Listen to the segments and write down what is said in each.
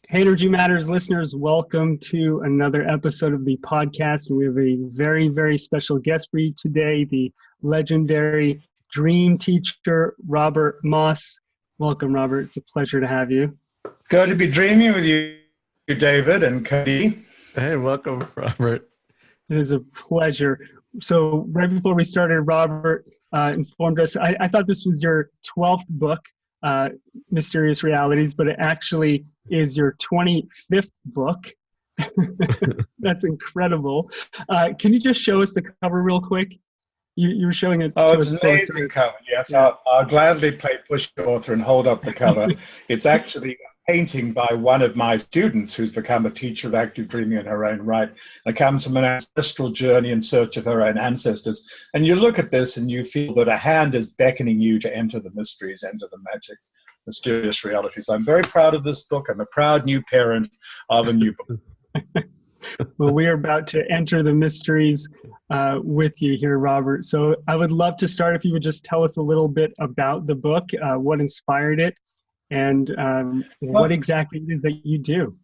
Hey, Energy Matters listeners, welcome to another episode of the podcast. We have a very, very special guest for you today, the legendary dream teacher, Robert Moss. Welcome, Robert. It's a pleasure to have you. Good to be dreaming with you, David and Cody. Hey, welcome, Robert. It is a pleasure. So right before we started, Robert informed us, I thought this was your 12th book, Mysterious Realities, but it actually is your 25th book. That's incredible. Can you just show us the cover real quick? You were showing it. Oh, it's an amazing cover. Yes, yeah. I'll gladly play push the author and hold up the cover. It's actually a painting by one of my students who's become a teacher of active dreaming in her own right. It comes from an ancestral journey in search of her own ancestors. And you look at this and you feel that a hand is beckoning you to enter the mysteries, enter the magic, mysterious realities. I'm very proud of this book. I'm a proud new parent of a new book. Well, we are about to enter the mysteries with you here, Robert. So I would love to start if you would just tell us a little bit about the book, what inspired it, and what exactly it is that you do.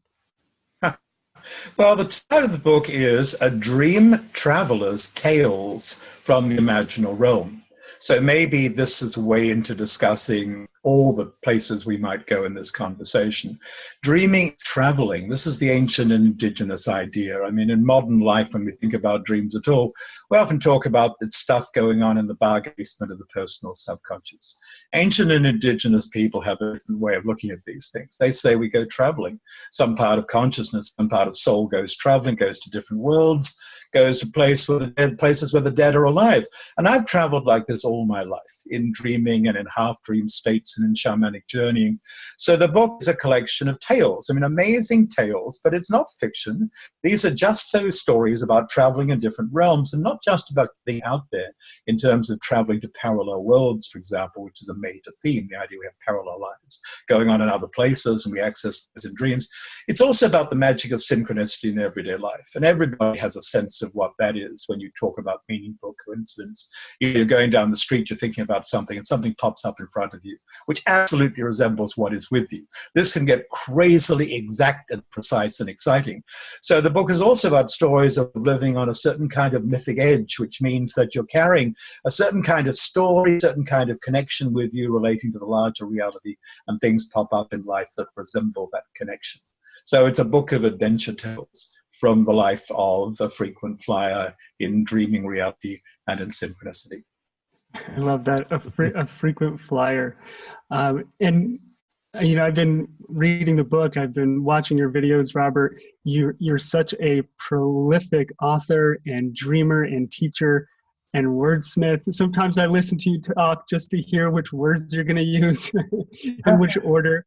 Well, the title of the book is A Dream Traveler's Tales from the Imaginal Realm. So maybe this is a way into discussing all the places we might go in this conversation. Dreaming, traveling, this is the ancient and indigenous idea. I mean, in modern life, when we think about dreams at all, we often talk about the stuff going on in the bargain basement of the personal subconscious. Ancient and indigenous people have a different way of looking at these things. They say we go traveling. Some part of consciousness, some part of soul goes traveling, goes to different worlds, goes to places where the dead are alive. And I've traveled like this all my life, in dreaming and in half-dream states and in shamanic journeying. So the book is a collection of tales. I mean, amazing tales, but it's not fiction. These are just so stories about traveling in different realms, and not just about being out there in terms of traveling to parallel worlds, for example, which is a major theme, the idea we have parallel lives going on in other places and we access those in dreams. It's also about the magic of synchronicity in everyday life. And everybody has a sense of what that is when you talk about meaningful coincidence. You're going down the street, you're thinking about something, and something pops up in front of you, which absolutely resembles what is with you. This can get crazily exact and precise and exciting. So the book is also about stories of living on a certain kind of mythic edge, which means that you're carrying a certain kind of story, certain kind of connection with you relating to the larger reality, and things pop up in life that resemble that connection. So it's a book of adventure tales from the life of a frequent flyer in dreaming reality and in synchronicity. I love that, a frequent flyer. And, you know, I've been reading the book, I've been watching your videos, Robert. You're such a prolific author and dreamer and teacher and wordsmith. Sometimes I listen to you talk just to hear which words you're going to use in which order.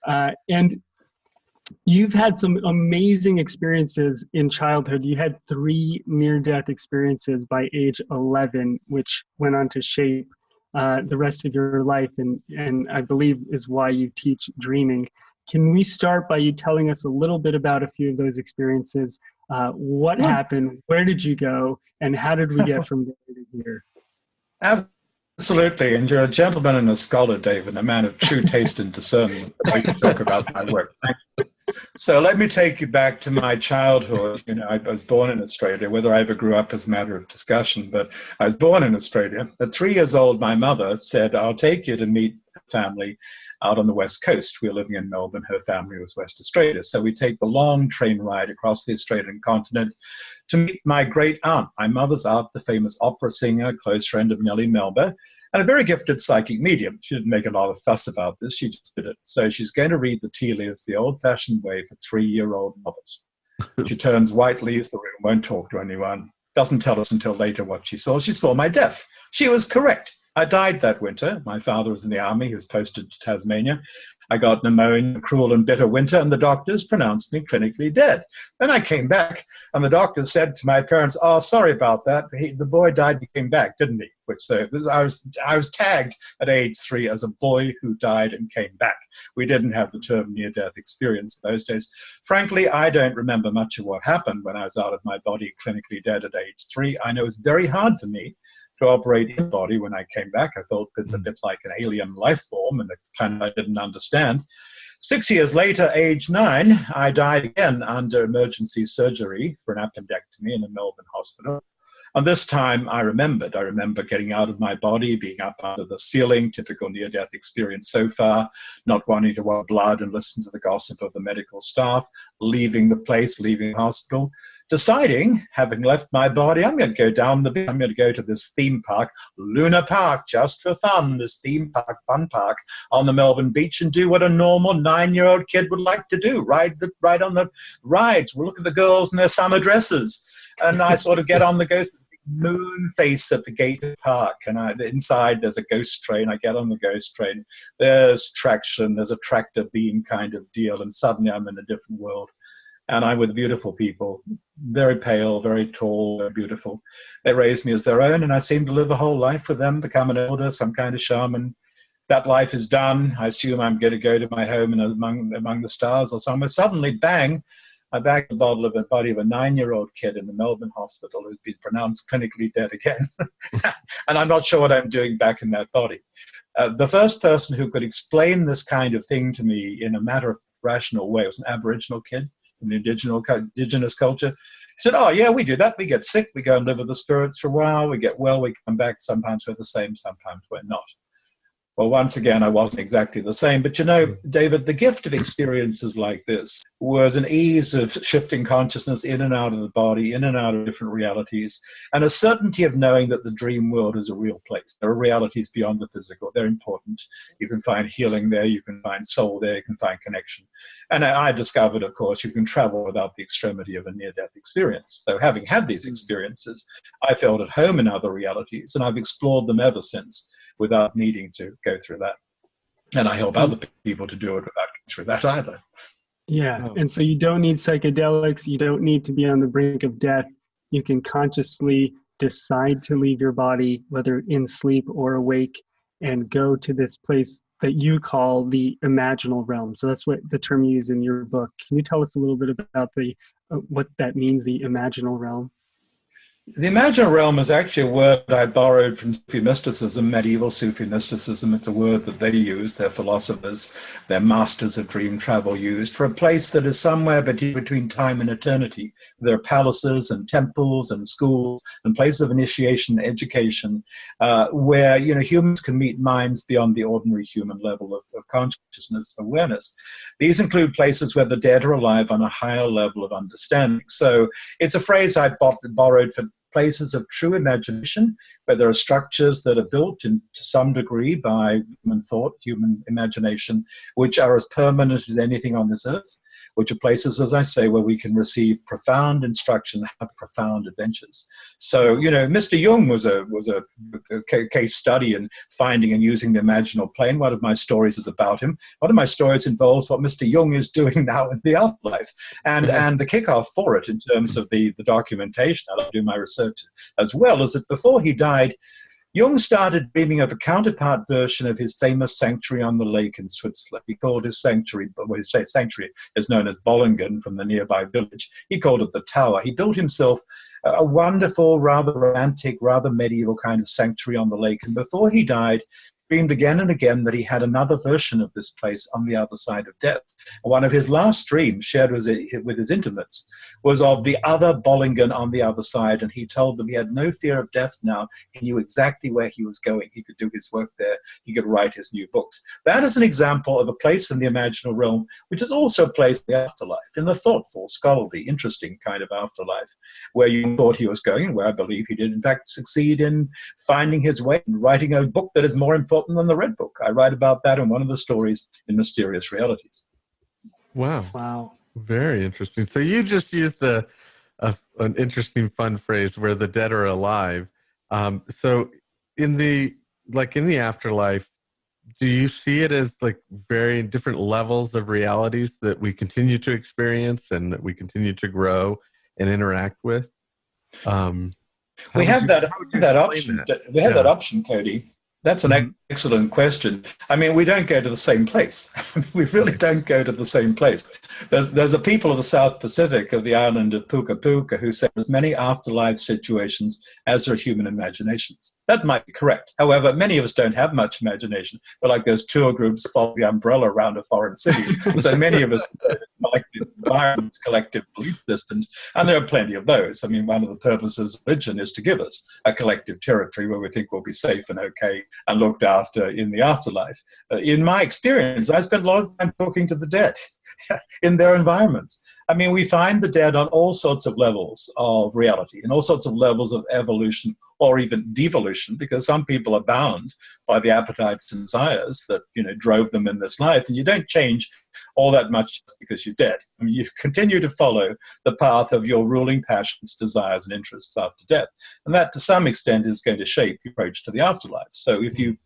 And you've had some amazing experiences in childhood. You had 3 near-death experiences by age 11, which went on to shape the rest of your life, and I believe is why you teach dreaming. Can we start by you telling us a little bit about a few of those experiences? What happened? Where did you go? And how did we get from there to here? Absolutely, and you're a gentleman and a scholar, David, a man of true taste and discernment. The way you talk about my work. Thank you. So let me take you back to my childhood. You know, I was born in Australia. Whether I ever grew up is a matter of discussion, but I was born in Australia. At 3 years old, my mother said, "I'll take you to meet a family out on the West Coast." We were living in Melbourne. Her family was West Australia. So we take the long train ride across the Australian continent to meet my great aunt, my mother's aunt, the famous opera singer, close friend of Nellie Melba, and a very gifted psychic medium. She didn't make a lot of fuss about this. She just did it. So she's going to read the tea leaves the old-fashioned way for 3-year-old mothers. She turns white, leaves the room, won't talk to anyone, doesn't tell us until later what she saw. She saw my death. She was correct. I died that winter. My father was in the army. He was posted to Tasmania. I got pneumonia, a cruel and bitter winter, and the doctors pronounced me clinically dead. Then I came back, and the doctors said to my parents, "Oh, sorry about that. The boy died and came back, didn't he?" I was tagged at age 3 as a boy who died and came back. We didn't have the term near-death experience in those days. Frankly, I don't remember much of what happened when I was out of my body clinically dead at age 3. I know it was very hard for me to operate in the body when I came back. I felt a bit like an alien life form and a planet I didn't understand. 6 years later, age 9, I died again under emergency surgery for an appendectomy in a Melbourne hospital. And this time I remember getting out of my body, being up under the ceiling, typical near-death experience so far, not wanting to want blood and listen to the gossip of the medical staff, leaving the place, leaving the hospital, deciding, having left my body, I'm going to go down the beach. I'm going to go to this theme park, Luna Park, just for fun, this theme park, fun park on the Melbourne beach, and do what a normal 9-year-old kid would like to do, ride on the rides, look at the girls in their summer dresses. And I sort of get on the ghost, moon face at the gate of the park, and inside there's a ghost train. I get on the ghost train. There's traction, there's a tractor beam kind of deal, and suddenly I'm in a different world. And I'm with beautiful people, very pale, very tall, very beautiful. They raised me as their own, and I seem to live a whole life with them, become an elder, some kind of shaman. That life is done. I assume I'm going to go to my home and among the stars or somewhere. Suddenly, bang, I bagged the body of a 9-year-old kid in the Melbourne hospital who's been pronounced clinically dead again. And I'm not sure what I'm doing back in that body. The first person who could explain this kind of thing to me in a matter of rational way was an Aboriginal kid in the indigenous culture. He said, oh, yeah, we do that. We get sick. We go and live with the spirits for a while. We get well. We come back. Sometimes we're the same. Sometimes we're not. Well, once again, I wasn't exactly the same. But, you know, David, the gift of experiences like this was an ease of shifting consciousness in and out of the body, in and out of different realities, and a certainty of knowing that the dream world is a real place. There are realities beyond the physical. They're important. You can find healing there. You can find soul there. You can find connection. And I discovered, of course, you can travel without the extremity of a near-death experience. So having had these experiences, I felt at home in other realities, and I've explored them ever since, without needing to go through that. And I help other people to do it without going through that either. Yeah, and so you don't need psychedelics. You don't need to be on the brink of death. You can consciously decide to leave your body, whether in sleep or awake, and go to this place that you call the imaginal realm. So that's what the term you use in your book. Can you tell us a little bit about what that means, the imaginal realm? The imaginal realm is actually a word I borrowed from Sufi mysticism, medieval Sufi mysticism. It's a word that they use, their philosophers, their masters of dream travel used, for a place that is somewhere between time and eternity. There are palaces and temples and schools and places of initiation and education where, you know, humans can meet minds beyond the ordinary human level of consciousness, awareness. These include places where the dead are alive on a higher level of understanding. So it's a phrase I borrowed for places of true imagination, where there are structures that are built to some degree by human thought, human imagination, which are as permanent as anything on this earth, which are places, as I say, where we can receive profound instruction, have profound adventures. So, you know, Mr. Jung was a case study in finding and using the imaginal plane. One of my stories is about him. One of my stories involves what Mr. Jung is doing now in the afterlife. And the kickoff for it in terms of the documentation, I'll do my research as well, is that before he died, Jung started dreaming of a counterpart version of his famous sanctuary on the lake in Switzerland. He called his sanctuary, well, his sanctuary is known as Bollingen from the nearby village. He called it the Tower. He built himself a wonderful, rather romantic, rather medieval kind of sanctuary on the lake. And before he died, dreamed again and again that he had another version of this place on the other side of death. One of his last dreams, shared with his intimates, was of the other Bollingen on the other side, and he told them he had no fear of death now. He knew exactly where he was going. He could do his work there. He could write his new books. That is an example of a place in the imaginal realm, which is also a place in the afterlife, in the thoughtful, scholarly, interesting kind of afterlife, where you thought he was going, and where I believe he did, in fact, succeed in finding his way and writing a book that is more important than the Red Book. I write about that in one of the stories in Mysterious Realities. Wow. Very interesting. So you just used an interesting, fun phrase where the dead are alive. So in the afterlife, do you see it as like very different levels of realities that we continue to experience and that we continue to grow and interact with? We have that option. We have that option, Cody. That's an excellent question. I mean, we don't go to the same place. We really don't go to the same place. There's a people of the South Pacific, of the island of Puka Puka, who say there's many afterlife situations as are human imaginations. That might be correct. However, many of us don't have much imagination. We're like those tour groups follow the umbrella around a foreign city. So many of us collective environments, collective belief systems, and there are plenty of those. I mean, one of the purposes of religion is to give us a collective territory where we think we'll be safe and okay and looked after in the afterlife. In my experience, I spent a lot of time talking to the dead in their environments. I mean, we find the dead on all sorts of levels of reality, and all sorts of levels of evolution or even devolution, because some people are bound by the appetites and desires that, drove them in this life, and you don't change all that much just because you're dead. I mean, you continue to follow the path of your ruling passions, desires, and interests after death, and that to some extent is going to shape your approach to the afterlife. So if you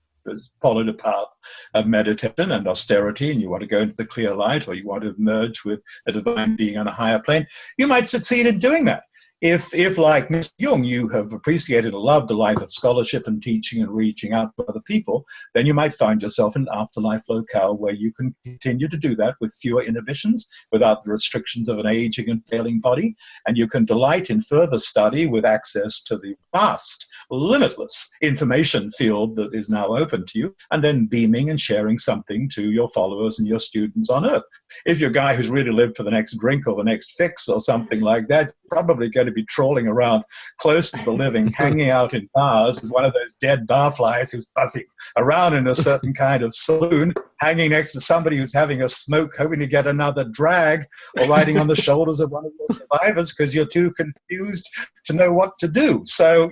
followed a path of meditation and austerity, and you want to go into the clear light, or you want to merge with a divine being on a higher plane, you might succeed in doing that. If like Mr. Jung, you have appreciated and loved a life of scholarship and teaching and reaching out to other people, then you might find yourself in an afterlife locale where you can continue to do that with fewer inhibitions, without the restrictions of an aging and failing body, and you can delight in further study with access to the vast, limitless information field that is now open to you, and then beaming and sharing something to your followers and your students on Earth. If you're a guy who's really lived for the next drink or the next fix or something like that, you're probably going to be trawling around close to the living, hanging out in bars as one of those dead barflies who's buzzing around in a certain kind of saloon, hanging next to somebody who's having a smoke, hoping to get another drag, or riding on the shoulders of one of your survivors because you're too confused to know what to do. So,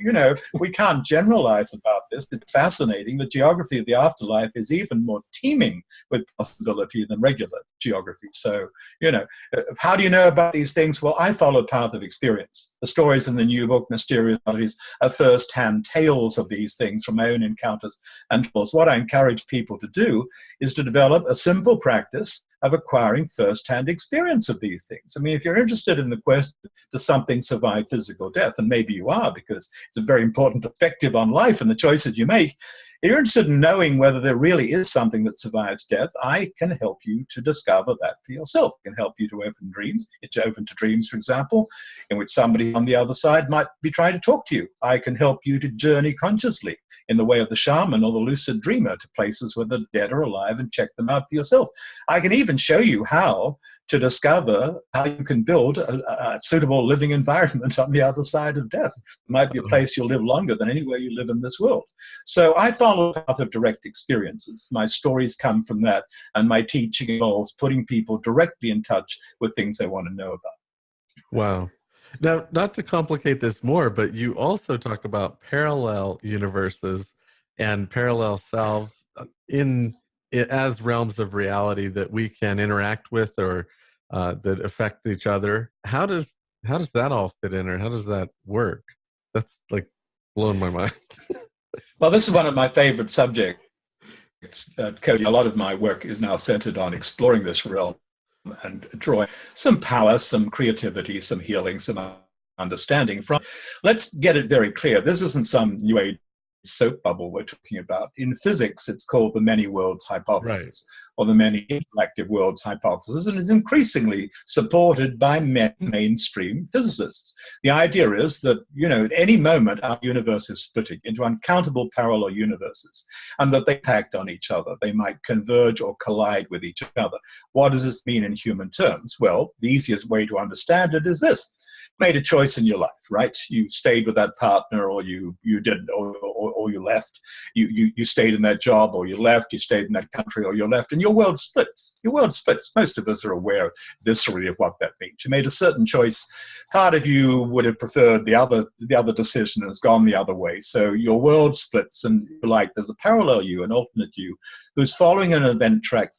we can't generalize about this. It's fascinating. The geography of the afterlife is even more teeming with possibility than regular geography. So, how do you know about these things? Well, I follow a path of experience. The stories in the new book, Mysterious Oddities, are first-hand tales of these things from my own encounters and travels. What I encourage people to do is to develop a simple practice of acquiring first-hand experience of these things. I mean, if you're interested in the question, does something survive physical death? And maybe you are, because it's a very important perspective on life and the choices you make. If you're interested in knowing whether there really is something that survives death, I can help you to discover that for yourself. I can help you to open dreams. It's open to dreams, for example, in which somebody on the other side might be trying to talk to you. I can help you to journey consciously in the way of the shaman or the lucid dreamer to places where the dead are alive and check them out for yourself. I can even show you how to discover how you can build a suitable living environment on the other side of death. It might be a place you'll live longer than anywhere you live in this world. So I follow a path of direct experiences. My stories come from that, and my teaching involves putting people directly in touch with things they want to know about. Wow. Now, not to complicate this more, but you also talk about parallel universes and parallel selves as realms of reality that we can interact with, or that affect each other. How does that all fit in, or how does that work? That's like blowing my mind. Well, this is one of my favorite subjects, Cody. A lot of my work is now centered on exploring this realm and drawing some power, some creativity, some healing, some understanding from. Let's get it very clear. This isn't some new age soap bubble we're talking about. In physics, it's called the many worlds hypothesis, right, or the many interactive worlds hypothesis, and is increasingly supported by many mainstream physicists. The idea is that, at any moment, our universe is splitting into uncountable parallel universes, and that they act on each other. They might converge or collide with each other. What does this mean in human terms? Well, the easiest way to understand it is this. Made a choice in your life, right? You stayed with that partner, or you didn't, or you left. You stayed in that job, or you left. You stayed in that country, or you left, and your world splits. Your world splits. Most of us are aware viscerally of what that means. You made a certain choice. Part of you would have preferred the other decision, and has gone the other way. So your world splits, and there's a parallel you, an alternate you, who's following an event track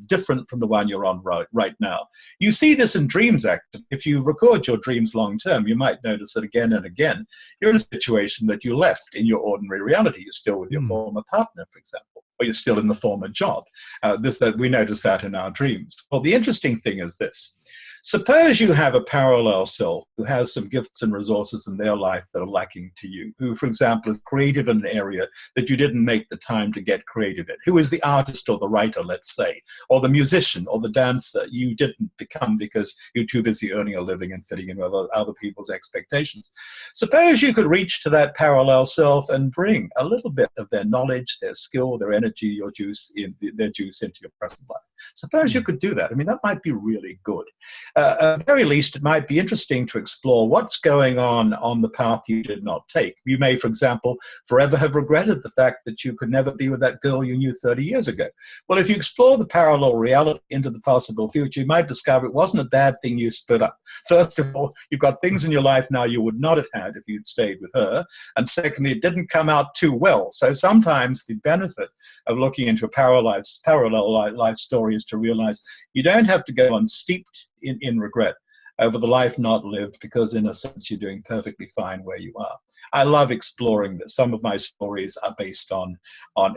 different from the one you're on right now. You see this in dreams, actually. If you record your dreams long term, you might notice that again and again, you're in a situation that you left in your ordinary reality. You're still with your former partner, for example, or you're still in the former job. We notice that in our dreams. Well, the interesting thing is this. Suppose you have a parallel self who has some gifts and resources in their life that are lacking to you, who, for example, is creative in an area that you didn't make the time to get creative in, who is the artist or the writer, let's say, or the musician or the dancer you didn't become because you're too busy earning a living and fitting in with other people's expectations. Suppose you could reach to that parallel self and bring a little bit of their knowledge, their skill, their energy, their juice into your present life. Suppose you could do that. I mean, that might be really good. At the very least, it might be interesting to explore what's going on the path you did not take. You may, for example, forever have regretted the fact that you could never be with that girl you knew 30 years ago. Well, if you explore the parallel reality into the possible future, you might discover it wasn't a bad thing you split up. First of all, you've got things in your life now you would not have had if you'd stayed with her. And secondly, it didn't come out too well. So sometimes the benefit of looking into a parallel life story is to realize you don't have to go on steeped in regret over the life not lived, because in a sense you're doing perfectly fine where you are. I love exploring this. Some of my stories are based on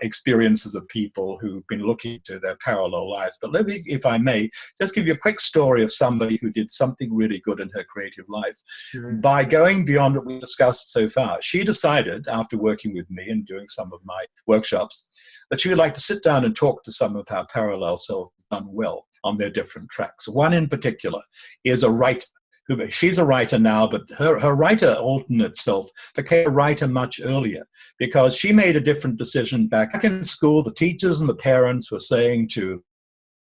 experiences of people who've been looking to their parallel lives. But let me, if I may, just give you a quick story of somebody who did something really good in her creative life. Sure. By going beyond what we discussed so far, she decided, after working with me and doing some of my workshops, that she would like to sit down and talk to some of our parallel selves done well on their different tracks. One in particular is a writer. She's a writer now, but her writer alternate self became a writer much earlier because she made a different decision back in school. The teachers and the parents were saying to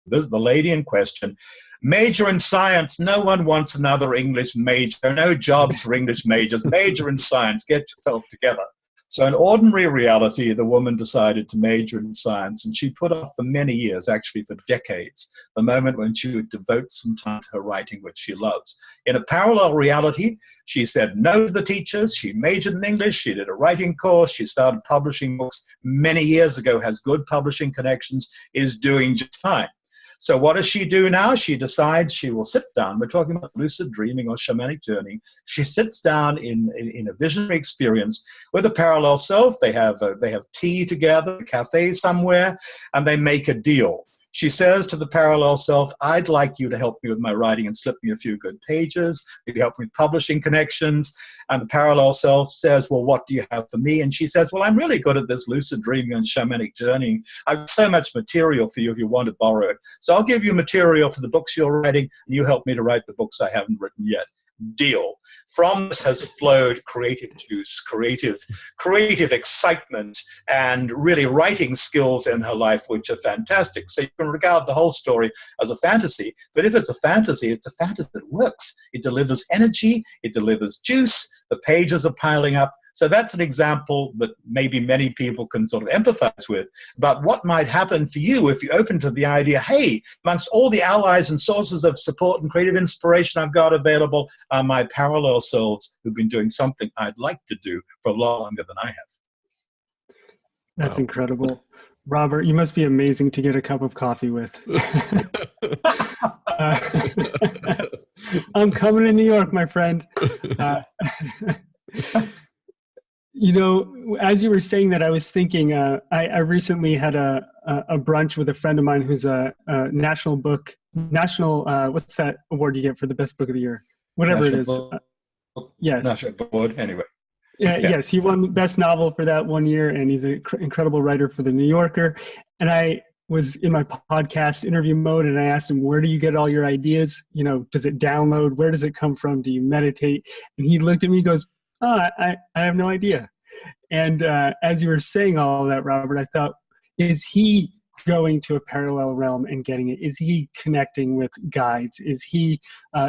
the lady in question, major in science, no one wants another English major, no jobs for English majors, major in science, get yourself together. So in ordinary reality, the woman decided to major in science, and she put off for many years, actually for decades, the moment when she would devote some time to her writing, which she loves. In a parallel reality, she said no to the teachers, she majored in English, she did a writing course, she started publishing books many years ago, has good publishing connections, is doing just fine. So what does she do now? She decides she will sit down. We're talking about lucid dreaming or shamanic journey. She sits down in a visionary experience with a parallel self. They have tea together, a cafe somewhere, and they make a deal. She says to the parallel self, I'd like you to help me with my writing and slip me a few good pages. Maybe help me with publishing connections. And the parallel self says, well, what do you have for me? And she says, well, I'm really good at this lucid dreaming and shamanic journey. I've so much material for you if you want to borrow it. So I'll give you material for the books you're writing, and you help me to write the books I haven't written yet. Deal. From this has flowed creative juice, creative excitement, and really writing skills in her life, which are fantastic. So you can regard the whole story as a fantasy, but if it's a fantasy that works. It delivers energy, it delivers juice, the pages are piling up. So that's an example that maybe many people can sort of empathize with. But what might happen for you if you open to the idea, hey, amongst all the allies and sources of support and creative inspiration I've got available are my parallel selves who've been doing something I'd like to do for a lot longer than I have. That's incredible. Robert, you must be amazing to get a cup of coffee with. I'm coming to New York, my friend. You know, as you were saying that, I was thinking, I recently had a brunch with a friend of mine who's a national, what's that award you get for the best book of the year? Whatever it is. Yes. National Board, anyway. Yeah. Yes, he won Best Novel for that one year, and he's an incredible writer for The New Yorker. And I was in my podcast interview mode, and I asked him, where do you get all your ideas? You know, does it download? Where does it come from? Do you meditate? And he looked at me and goes, I have no idea. And as you were saying all of that, Robert, I thought, is he going to a parallel realm and getting it? Is he connecting with guides? Is he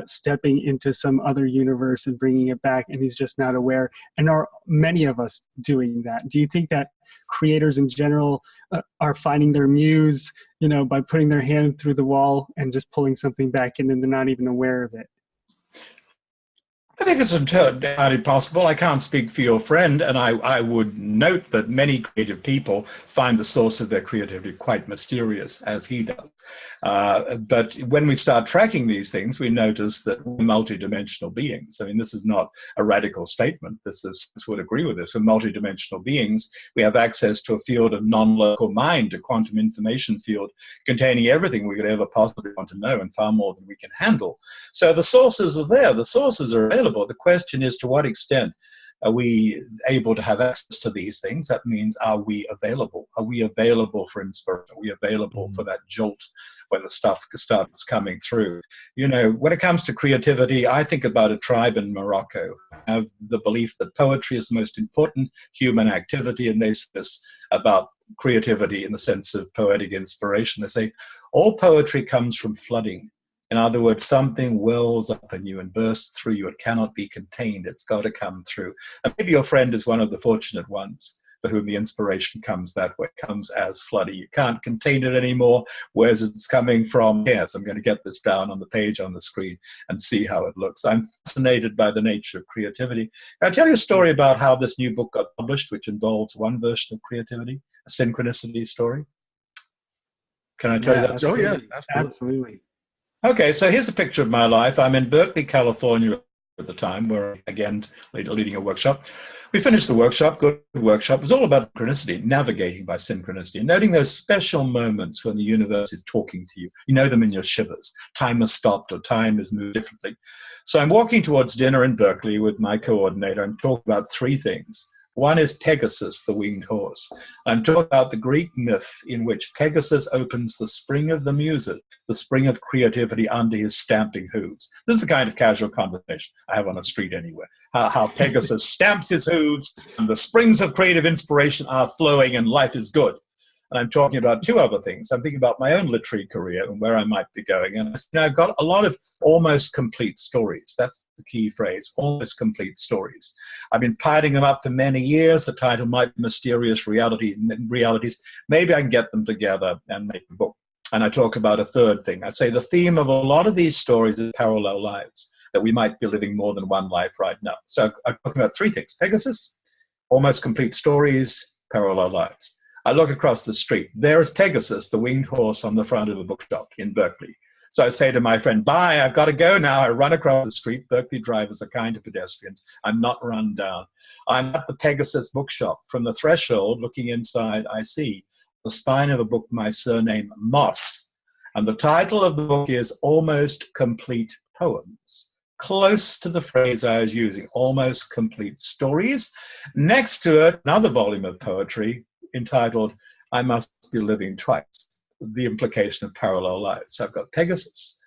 stepping into some other universe and bringing it back, and he's just not aware? And are many of us doing that? Do you think that creators in general are finding their muse, you know, by putting their hand through the wall and just pulling something back in, and they're not even aware of it? I think it's entirely possible. I can't speak for your friend, and I would note that many creative people find the source of their creativity quite mysterious, as he does. But when we start tracking these things, we notice that we're multidimensional beings. I mean, this is not a radical statement. This would agree with this. We're multidimensional beings. We have access to a field of non-local mind, a quantum information field containing everything we could ever possibly want to know and far more than we can handle. So the sources are there. The sources are available. The question is, to what extent are we able to have access to these things? That means, are we available? Are we available for inspiration? Are we available for that jolt when the stuff starts coming through? You know, when it comes to creativity, I think about a tribe in Morocco who have the belief that poetry is the most important human activity, and they say this about creativity in the sense of poetic inspiration. They say, all poetry comes from flooding. In other words, something wells up in you and bursts through you. It cannot be contained. It's got to come through. And maybe your friend is one of the fortunate ones for whom the inspiration comes that way, comes as flooding. You can't contain it anymore. Where's it coming from? Yes, I'm going to get this down on the page on the screen and see how it looks. I'm fascinated by the nature of creativity. I'll tell you a story about how this new book got published, which involves one version of creativity, a synchronicity story. Can I tell you that? Absolutely. Oh, yes, Absolutely. Okay, so here's a picture of my life. I'm in Berkeley, California at the time, where, again, leading a workshop. We finished the workshop, good workshop. It was all about synchronicity, navigating by synchronicity, and noting those special moments when the universe is talking to you. You know them in your shivers. Time has stopped or time has moved differently. So I'm walking towards dinner in Berkeley with my coordinator and talk about three things. One is Pegasus, the winged horse. I'm talking about the Greek myth in which Pegasus opens the spring of the muses, the spring of creativity under his stamping hooves. This is the kind of casual conversation I have on the street anywhere. How Pegasus stamps his hooves and the springs of creative inspiration are flowing and life is good. And I'm talking about two other things. I'm thinking about my own literary career and where I might be going. And I've got a lot of almost complete stories. That's the key phrase, almost complete stories. I've been piling them up for many years. The title might be Mysterious Realities. Maybe I can get them together and make a book. And I talk about a third thing. I say the theme of a lot of these stories is parallel lives, that we might be living more than one life right now. So I'm talking about three things: Pegasus, almost complete stories, parallel lives. I look across the street. There is Pegasus, the winged horse, on the front of a bookshop in Berkeley. So I say to my friend, bye, I've got to go now. I run across the street. Berkeley drivers are kind of pedestrians. I'm not run down. I'm at the Pegasus bookshop. From the threshold, looking inside, I see the spine of a book, my surname, Moss. And the title of the book is Almost Complete Poems. Close to the phrase I was using, almost complete stories. Next to it, another volume of poetry entitled, I Must Be Living Twice, the implication of parallel lives. So I've got Pegasus,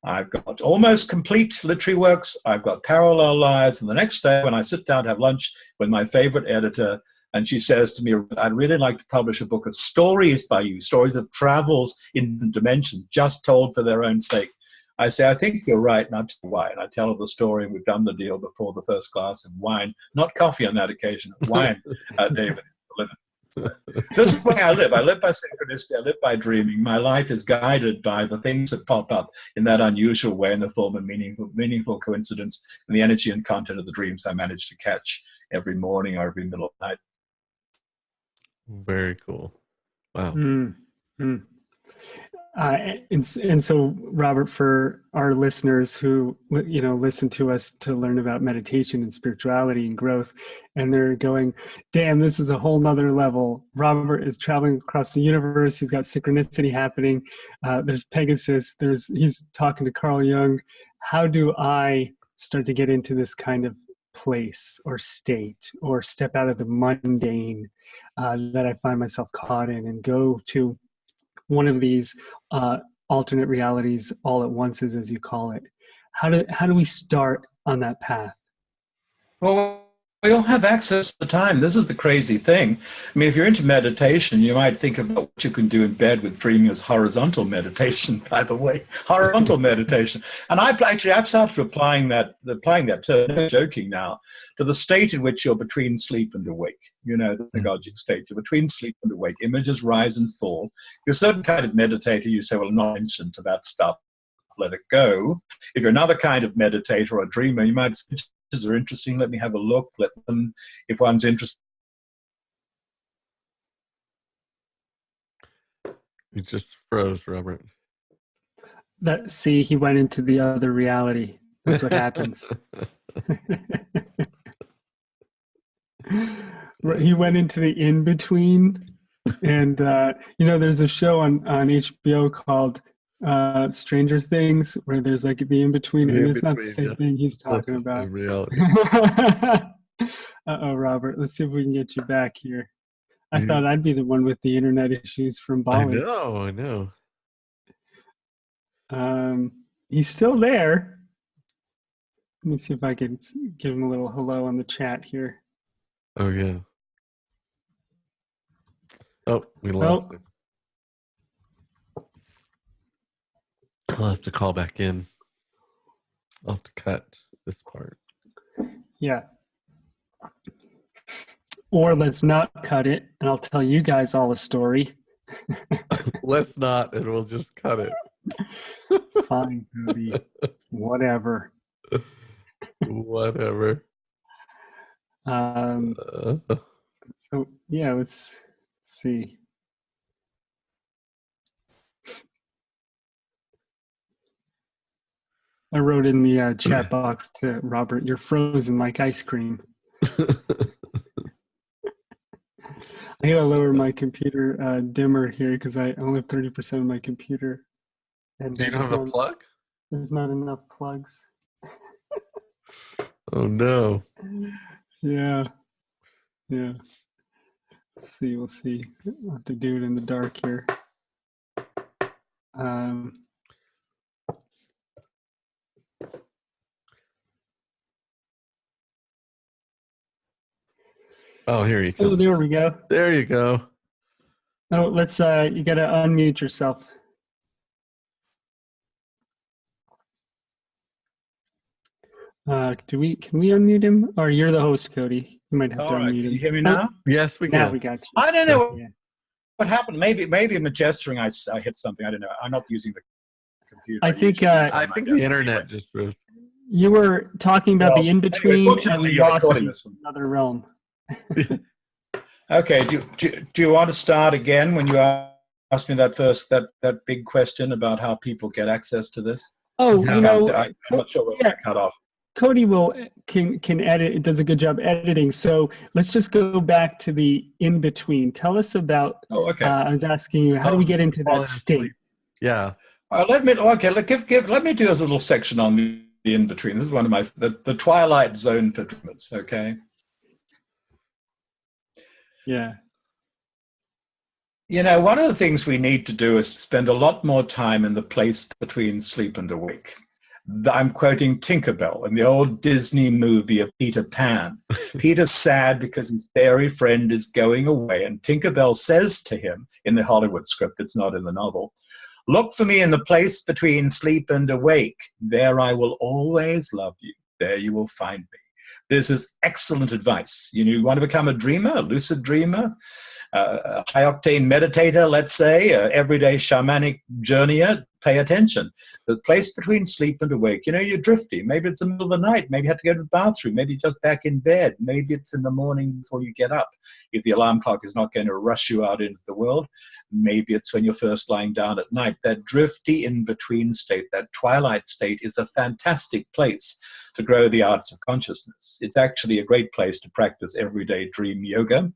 I've got almost complete literary works, I've got parallel lives, and the next day when I sit down to have lunch with my favorite editor, and she says to me, I'd really like to publish a book of stories by you, stories of travels in dimensions, just told for their own sake. I say, I think you're right, not why. And I tell her the story, and we've done the deal before the first glass of wine, not coffee on that occasion, wine, David. This is the way I live. I live by synchronicity. I live by dreaming. My life is guided by the things that pop up in that unusual way in the form of meaningful coincidence and the energy and content of the dreams I manage to catch every morning or every middle of the night. Very cool. Wow. Mm-hmm. And so, Robert, for our listeners who, you know, listen to us to learn about meditation and spirituality and growth, and they're going, damn, this is a whole nother level. Robert is traveling across the universe. He's got synchronicity happening. There's Pegasus. He's talking to Carl Jung. How do I start to get into this kind of place or state, or step out of the mundane that I find myself caught in and go to one of these alternate realities all at once, as you call it? How do we start on that path? Well, we all have access to time. This is the crazy thing. I mean, if you're into meditation, you might think about what you can do in bed with dreaming as horizontal meditation, by the way, horizontal meditation. And I've started applying that term, no joking now, to the state in which you're between sleep and awake. You know, the hypnagogic state. You're between sleep and awake. Images rise and fall. If you're a certain kind of meditator, you say, well, I'm not attention to that stuff. Let it go. If you're another kind of meditator or dreamer, you might say, are interesting, let me have a look. Let them, if one's interested. You just froze, Robert. See, he went into the other reality. That's what happens. He went into the in-between. And, there's a show on HBO called Stranger Things where there's like the in-between, and it's not the same thing he's talking about. Uh-oh, Robert. Let's see if we can get you back here. I thought I'd be the one with the internet issues from Bali. I know. He's still there. Let me see if I can give him a little hello on the chat here. Oh, yeah. Oh, we lost him. I'll have to call back in. I'll have to cut this part. Yeah. Or let's not cut it, and I'll tell you guys all a story. Let's not, and we'll just cut it. Fine, Cody. Whatever. Whatever. So, yeah, let's see. I wrote in the chat box to Robert, "You're frozen like ice cream." I gotta lower my computer dimmer here because I only have 30% of my computer. And you don't have a plug? There's not enough plugs. Oh no. Yeah. We'll see. I'll have to do it in the dark here. Oh, here you go. Oh, there we go. There you go. Oh, let's you gotta unmute yourself. Can we unmute him? Or you're the host, Cody. You might have to unmute him. Can you hear me now? Yes, we can. Now we got you. I don't know what happened. Maybe in the gesturing I hit something. I don't know. I'm not using the computer. I think the internet just froze. You were talking about the in-between, anyway, and we lost you in another realm. Okay. Do you want to start again when you asked me that big question about how people get access to this? Oh, I'm not sure where I cut off. Cody can edit. It does a good job editing. So let's just go back to the in-between. Tell us about. Oh, okay. I was asking you, how do we get into that state? Yeah. Let me do a little section on the in-between. This is one of my the twilight zone for dreamers. Okay. Yeah. One of the things we need to do is to spend a lot more time in the place between sleep and awake. I'm quoting Tinkerbell in the old Disney movie of Peter Pan. Peter's sad because his fairy friend is going away, and Tinkerbell says to him in the Hollywood script, it's not in the novel, "Look for me in the place between sleep and awake. There I will always love you. There you will find me." This is excellent advice. You want to become a dreamer, a lucid dreamer, a high-octane meditator, let's say, an everyday shamanic journeyer, pay attention. The place between sleep and awake, you're drifty. Maybe it's the middle of the night. Maybe you have to go to the bathroom. Maybe you're just back in bed. Maybe it's in the morning before you get up. If the alarm clock is not going to rush you out into the world, maybe it's when you're first lying down at night. That drifty in-between state, that twilight state, is a fantastic place to grow the arts of consciousness. It's actually a great place to practice everyday dream yoga.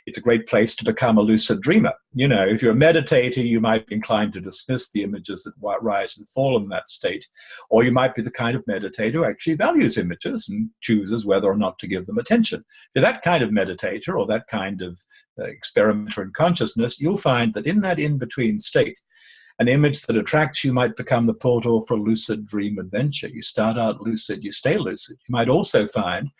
It's a great place to become a lucid dreamer. If you're a meditator, you might be inclined to dismiss the images that rise and fall in that state. Or you might be the kind of meditator who actually values images and chooses whether or not to give them attention. If you're that kind of meditator or that kind of experimenter in consciousness, you'll find that in that in-between state, an image that attracts you might become the portal for a lucid dream adventure. You start out lucid, you stay lucid. You might also find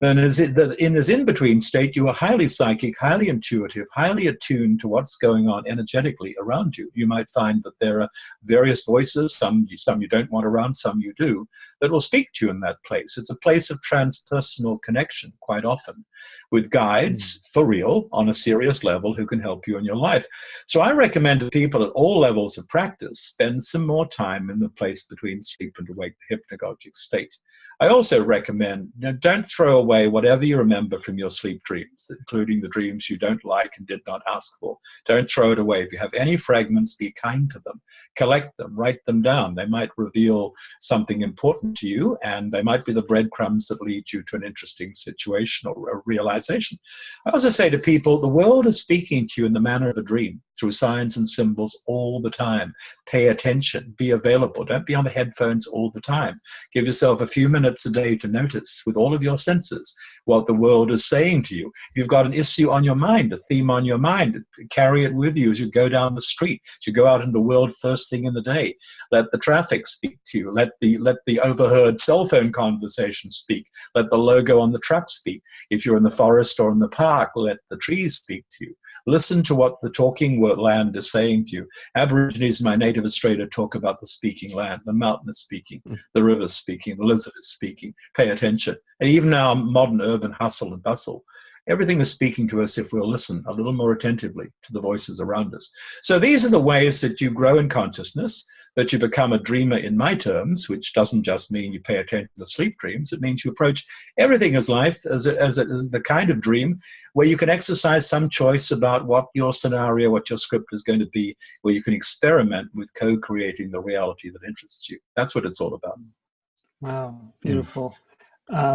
then in this in-between state, you are highly psychic, highly intuitive, highly attuned to what's going on energetically around you. You might find that there are various voices, some you don't want around, some you do, that will speak to you in that place. It's a place of transpersonal connection quite often, with guides for real on a serious level who can help you in your life. So I recommend to people at all levels of practice spend some more time in the place between sleep and awake, the hypnagogic state. I also recommend, don't throw away whatever you remember from your sleep dreams, including the dreams you don't like and did not ask for. Don't throw it away. If you have any fragments, be kind to them. Collect them, write them down. They might reveal something important to you, and they might be the breadcrumbs that lead you to an interesting situation or a realization. I also say to people, the world is speaking to you in the manner of a dream, through signs and symbols all the time. Pay attention, be available. Don't be on the headphones all the time. Give yourself a few minutes a day to notice with all of your senses what the world is saying to you. If you've got an issue on your mind, a theme on your mind, carry it with you as you go down the street, as you go out in the world first thing in the day. Let the traffic speak to you. Let the overheard cell phone conversation speak. Let the logo on the truck speak. If you're in the forest or in the park, let the trees speak to you. Listen to what the talking land is saying to you. Aborigines in my native Australia talk about the speaking land. The mountain is speaking, the river is speaking, the lizard is speaking. Pay attention. And even our modern urban hustle and bustle, everything is speaking to us if we'll listen a little more attentively to the voices around us. So these are the ways that you grow in consciousness, that you become a dreamer in my terms, which doesn't just mean you pay attention to sleep dreams. It means you approach everything as life as the kind of dream where you can exercise some choice about what your scenario, what your script is going to be, where you can experiment with co-creating the reality that interests you. That's what it's all about. Wow, beautiful.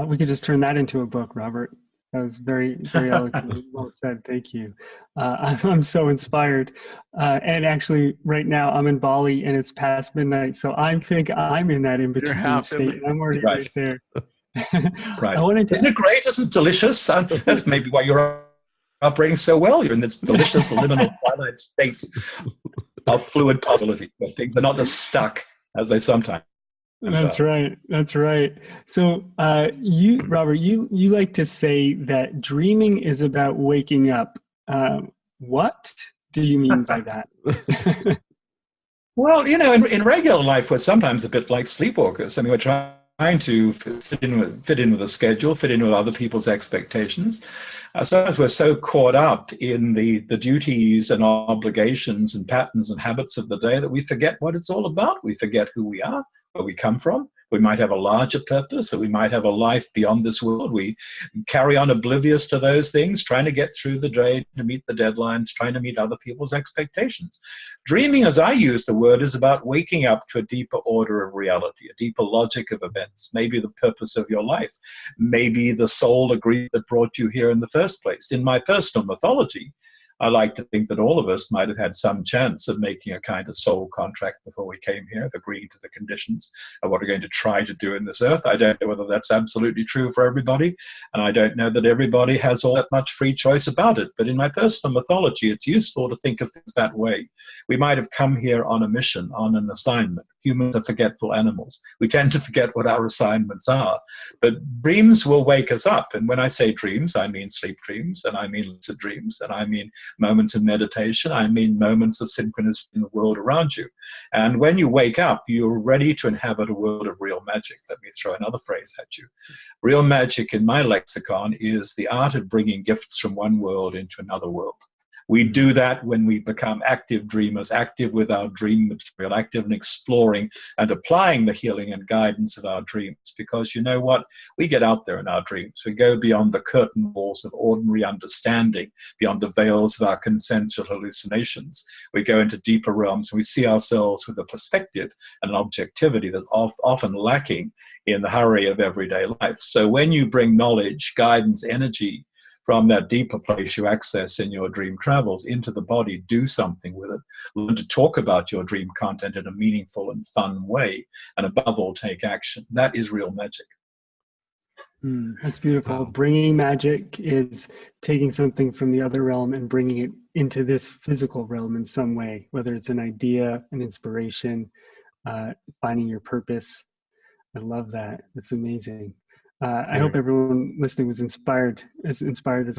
We could just turn that into a book, Robert. That was very, very eloquent. Well said. Thank you. I'm so inspired. And actually, right now, I'm in Bali and it's past midnight. So I think I'm in that in-between state. And I'm already right there. Right. Isn't it great? Isn't it delicious? That's maybe why you're operating so well. You're in this delicious liminal twilight state of fluid possibility, where things are not just stuck as they sometimes. That's right. That's right. So you, Robert, you like to say that dreaming is about waking up. What do you mean by that? Well, in regular life, we're sometimes a bit like sleepwalkers. I mean, we're trying to fit in with a schedule, fit in with other people's expectations. Sometimes we're so caught up in the duties and obligations and patterns and habits of the day that we forget what it's all about. We forget who we are, where we come from. We might have a larger purpose, that we might have a life beyond this world. We carry on oblivious to those things, trying to get through the day, to meet the deadlines, trying to meet other people's expectations. Dreaming, as I use the word, is about waking up to a deeper order of reality, a deeper logic of events, maybe the purpose of your life, maybe the soul agreement that brought you here in the first place. In my personal mythology, I like to think that all of us might have had some chance of making a kind of soul contract before we came here, of agreeing to the conditions of what we're going to try to do in this earth. I don't know whether that's absolutely true for everybody, and I don't know that everybody has all that much free choice about it. But in my personal mythology, it's useful to think of things that way. We might have come here on a mission, on an assignment. Humans are forgetful animals. We tend to forget what our assignments are. But dreams will wake us up. And when I say dreams, I mean sleep dreams, and I mean lucid dreams, and I mean moments of meditation. I mean moments of synchronicity in the world around you. And when you wake up, you're ready to inhabit a world of real magic. Let me throw another phrase at you. Real magic in my lexicon is the art of bringing gifts from one world into another world. We do that when we become active dreamers, active with our dream material, active in exploring and applying the healing and guidance of our dreams. Because you know what? We get out there in our dreams. We go beyond the curtain walls of ordinary understanding, beyond the veils of our consensual hallucinations. We go into deeper realms and we see ourselves with a perspective and an objectivity that's often lacking in the hurry of everyday life. So when you bring knowledge, guidance, energy, from that deeper place you access in your dream travels into the body, do something with it. Learn to talk about your dream content in a meaningful and fun way, and above all, take action. That is real magic. That's beautiful. Bringing magic is taking something from the other realm and bringing it into this physical realm in some way, whether it's an idea, an inspiration, finding your purpose. I love that. It's amazing. I hope everyone listening was inspired as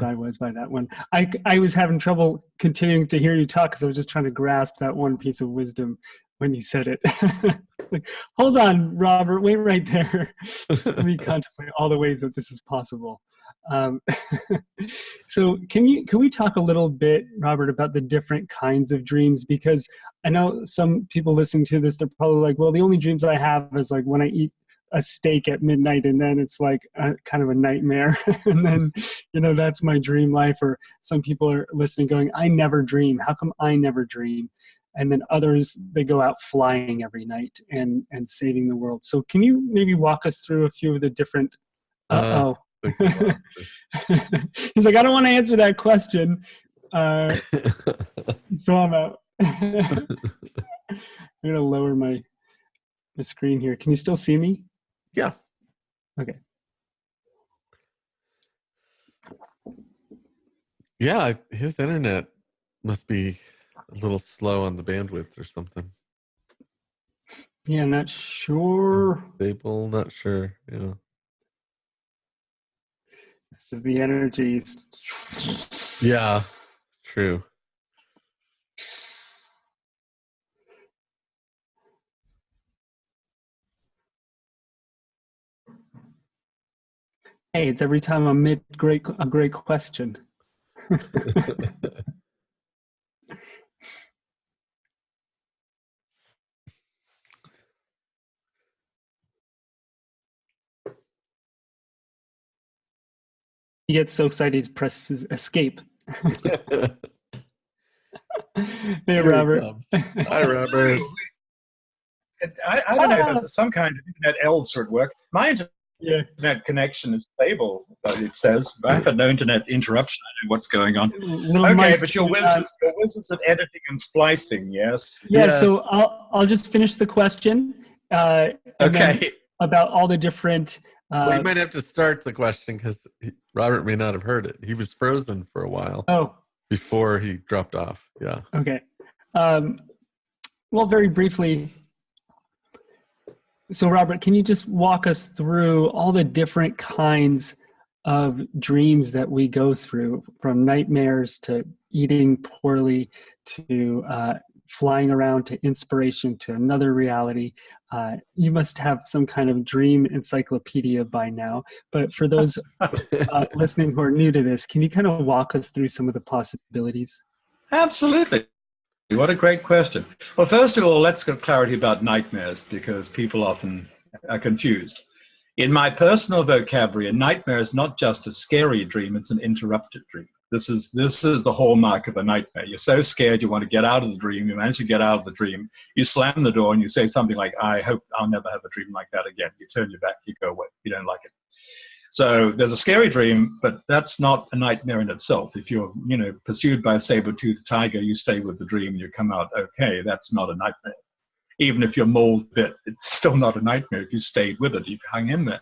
I was by that one. I was having trouble continuing to hear you talk because I was just trying to grasp that one piece of wisdom when you said it. Like, hold on, Robert, wait right there. Let me contemplate all the ways that this is possible. So can we talk a little bit, Robert, about the different kinds of dreams? Because I know some people listening to this, they're probably like, well, the only dreams I have is like when I eat a steak at midnight, and then it's like kind of a nightmare. And then, that's my dream life. Or some people are listening going, I never dream. How come I never dream? And then others, they go out flying every night and saving the world. So can you maybe walk us through a few of the different, He's like, I don't want to answer that question. So I'm out. I'm going to lower my screen here. Can you still see me? Yeah. Okay. Yeah, his internet must be a little slow on the bandwidth or something. Yeah, not sure. Stable, not sure. Yeah. This is the energy. Yeah, true. Hey, it's every time I'm a great question. He gets so excited he presses escape. Hey, Robert. Hi, Robert. I don't know, but some kind of internet elves would work. My internet connection is stable, it says. I have no internet interruption. I don't know what's going on. Okay, but your whiz at editing and splicing, yes? Yeah, so I'll just finish the question. Okay. About all the different... well, you might have to start the question because Robert may not have heard it. He was frozen for a while. Oh. Before he dropped off, yeah. Okay. Well, very briefly, so Robert, can you just walk us through all the different kinds of dreams that we go through, from nightmares to eating poorly to flying around to inspiration to another reality? You must have some kind of dream encyclopedia by now. But for those listening who are new to this, can you kind of walk us through some of the possibilities? Absolutely. What a great question. Well, first of all, let's get clarity about nightmares because people often are confused. In my personal vocabulary, a nightmare is not just a scary dream, it's an interrupted dream. This is the hallmark of a nightmare. You're so scared you want to get out of the dream. You manage to get out of the dream. You slam the door and you say something like, I hope I'll never have a dream like that again. You turn your back, you go away. You don't like it. So there's a scary dream, but that's not a nightmare in itself. If you're, pursued by a saber-toothed tiger, you stay with the dream and you come out okay. That's not a nightmare. Even if you're mauled a bit, it's still not a nightmare if you stayed with it, you've hung in there.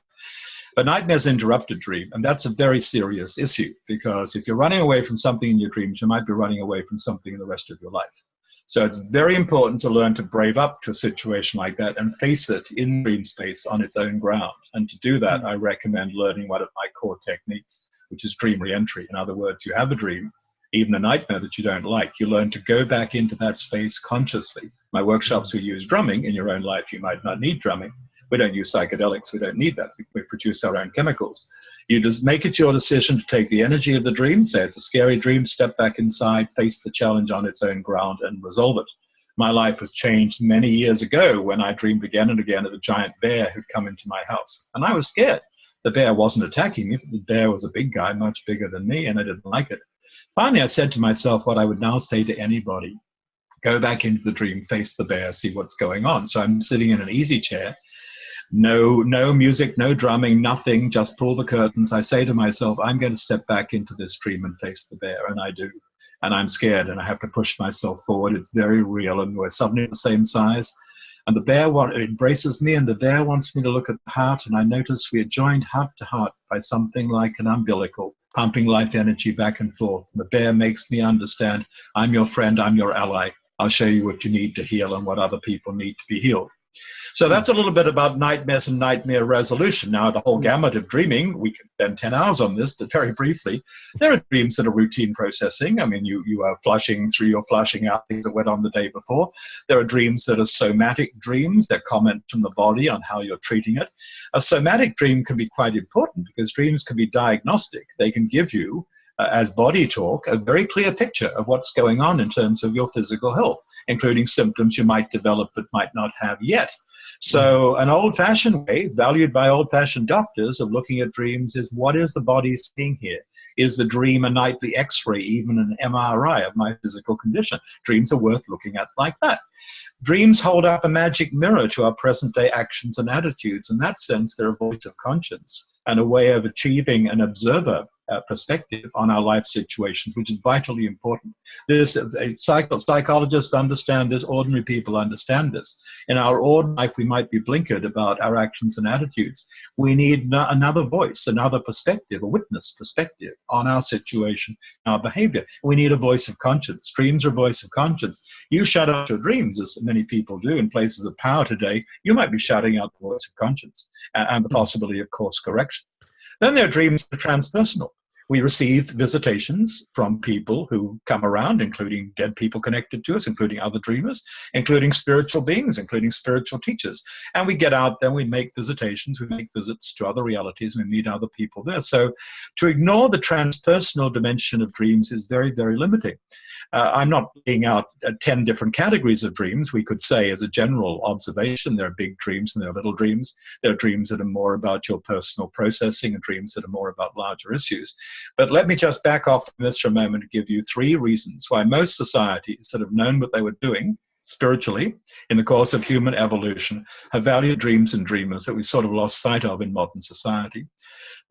But nightmare's an interrupted dream, and that's a very serious issue because if you're running away from something in your dreams, you might be running away from something in the rest of your life. So it's very important to learn to brave up to a situation like that and face it in dream space on its own ground. And to do that, I recommend learning one of my core techniques, which is dream reentry. In other words, you have a dream, even a nightmare that you don't like. You learn to go back into that space consciously. My workshops, we use drumming. In your own life, you might not need drumming. We don't use psychedelics. We don't need that. We produce our own chemicals. You just make it your decision to take the energy of the dream, say it's a scary dream, step back inside, face the challenge on its own ground and resolve it. My life was changed many years ago when I dreamed again and again of a giant bear who'd come into my house. And I was scared. The bear wasn't attacking me. The bear was a big guy, much bigger than me, and I didn't like it. Finally, I said to myself what I would now say to anybody. Go back into the dream, face the bear, see what's going on. So I'm sitting in an easy chair. No music, no drumming, nothing, just pull the curtains. I say to myself, I'm going to step back into this dream and face the bear, and I do. And I'm scared, and I have to push myself forward. It's very real, and we're suddenly the same size. And the bear embraces me, and the bear wants me to look at the heart, and I notice we are joined heart to heart by something like an umbilical, pumping life energy back and forth. And the bear makes me understand, I'm your friend, I'm your ally. I'll show you what you need to heal and what other people need to be healed. So that's a little bit about nightmares and nightmare resolution. Now, the whole gamut of dreaming, we could spend 10 hours on this, but very briefly, there are dreams that are routine processing. I mean, you are flushing through, you're flushing out things that went on the day before. There are dreams that are somatic dreams that comment from the body on how you're treating it. A somatic dream can be quite important because dreams can be diagnostic. They can give you, as body talk, a very clear picture of what's going on in terms of your physical health, including symptoms you might develop but might not have yet. So an old-fashioned way, valued by old-fashioned doctors, of looking at dreams is, what is the body seeing here? Is the dream a nightly x-ray, even an MRI of my physical condition? Dreams are worth looking at like that. Dreams hold up a magic mirror to our present-day actions and attitudes. In that sense, they're a voice of conscience and a way of achieving an observer perspective on our life situations, which is vitally important. This psychologists understand this, ordinary people understand this. In our ordinary life, we might be blinkered about our actions and attitudes. We need another voice, another perspective, a witness perspective on our situation, our behavior. We need a voice of conscience. Dreams are a voice of conscience. You shut out your dreams, as many people do in places of power today. You might be shutting out the voice of conscience and the possibility of course correction. Then there are dreams that are transpersonal. We receive visitations from people who come around, including dead people connected to us, including other dreamers, including spiritual beings, including spiritual teachers. And we get out there, we make visitations, we make visits to other realities, and we meet other people there. So to ignore the transpersonal dimension of dreams is very, very limiting. I'm not laying out 10 different categories of dreams. We could say, as a general observation, there are big dreams and there are little dreams. There are dreams that are more about your personal processing and dreams that are more about larger issues. But let me just back off from this for a moment and give you 3 reasons why most societies that have known what they were doing spiritually in the course of human evolution have valued dreams and dreamers that we sort of lost sight of in modern society.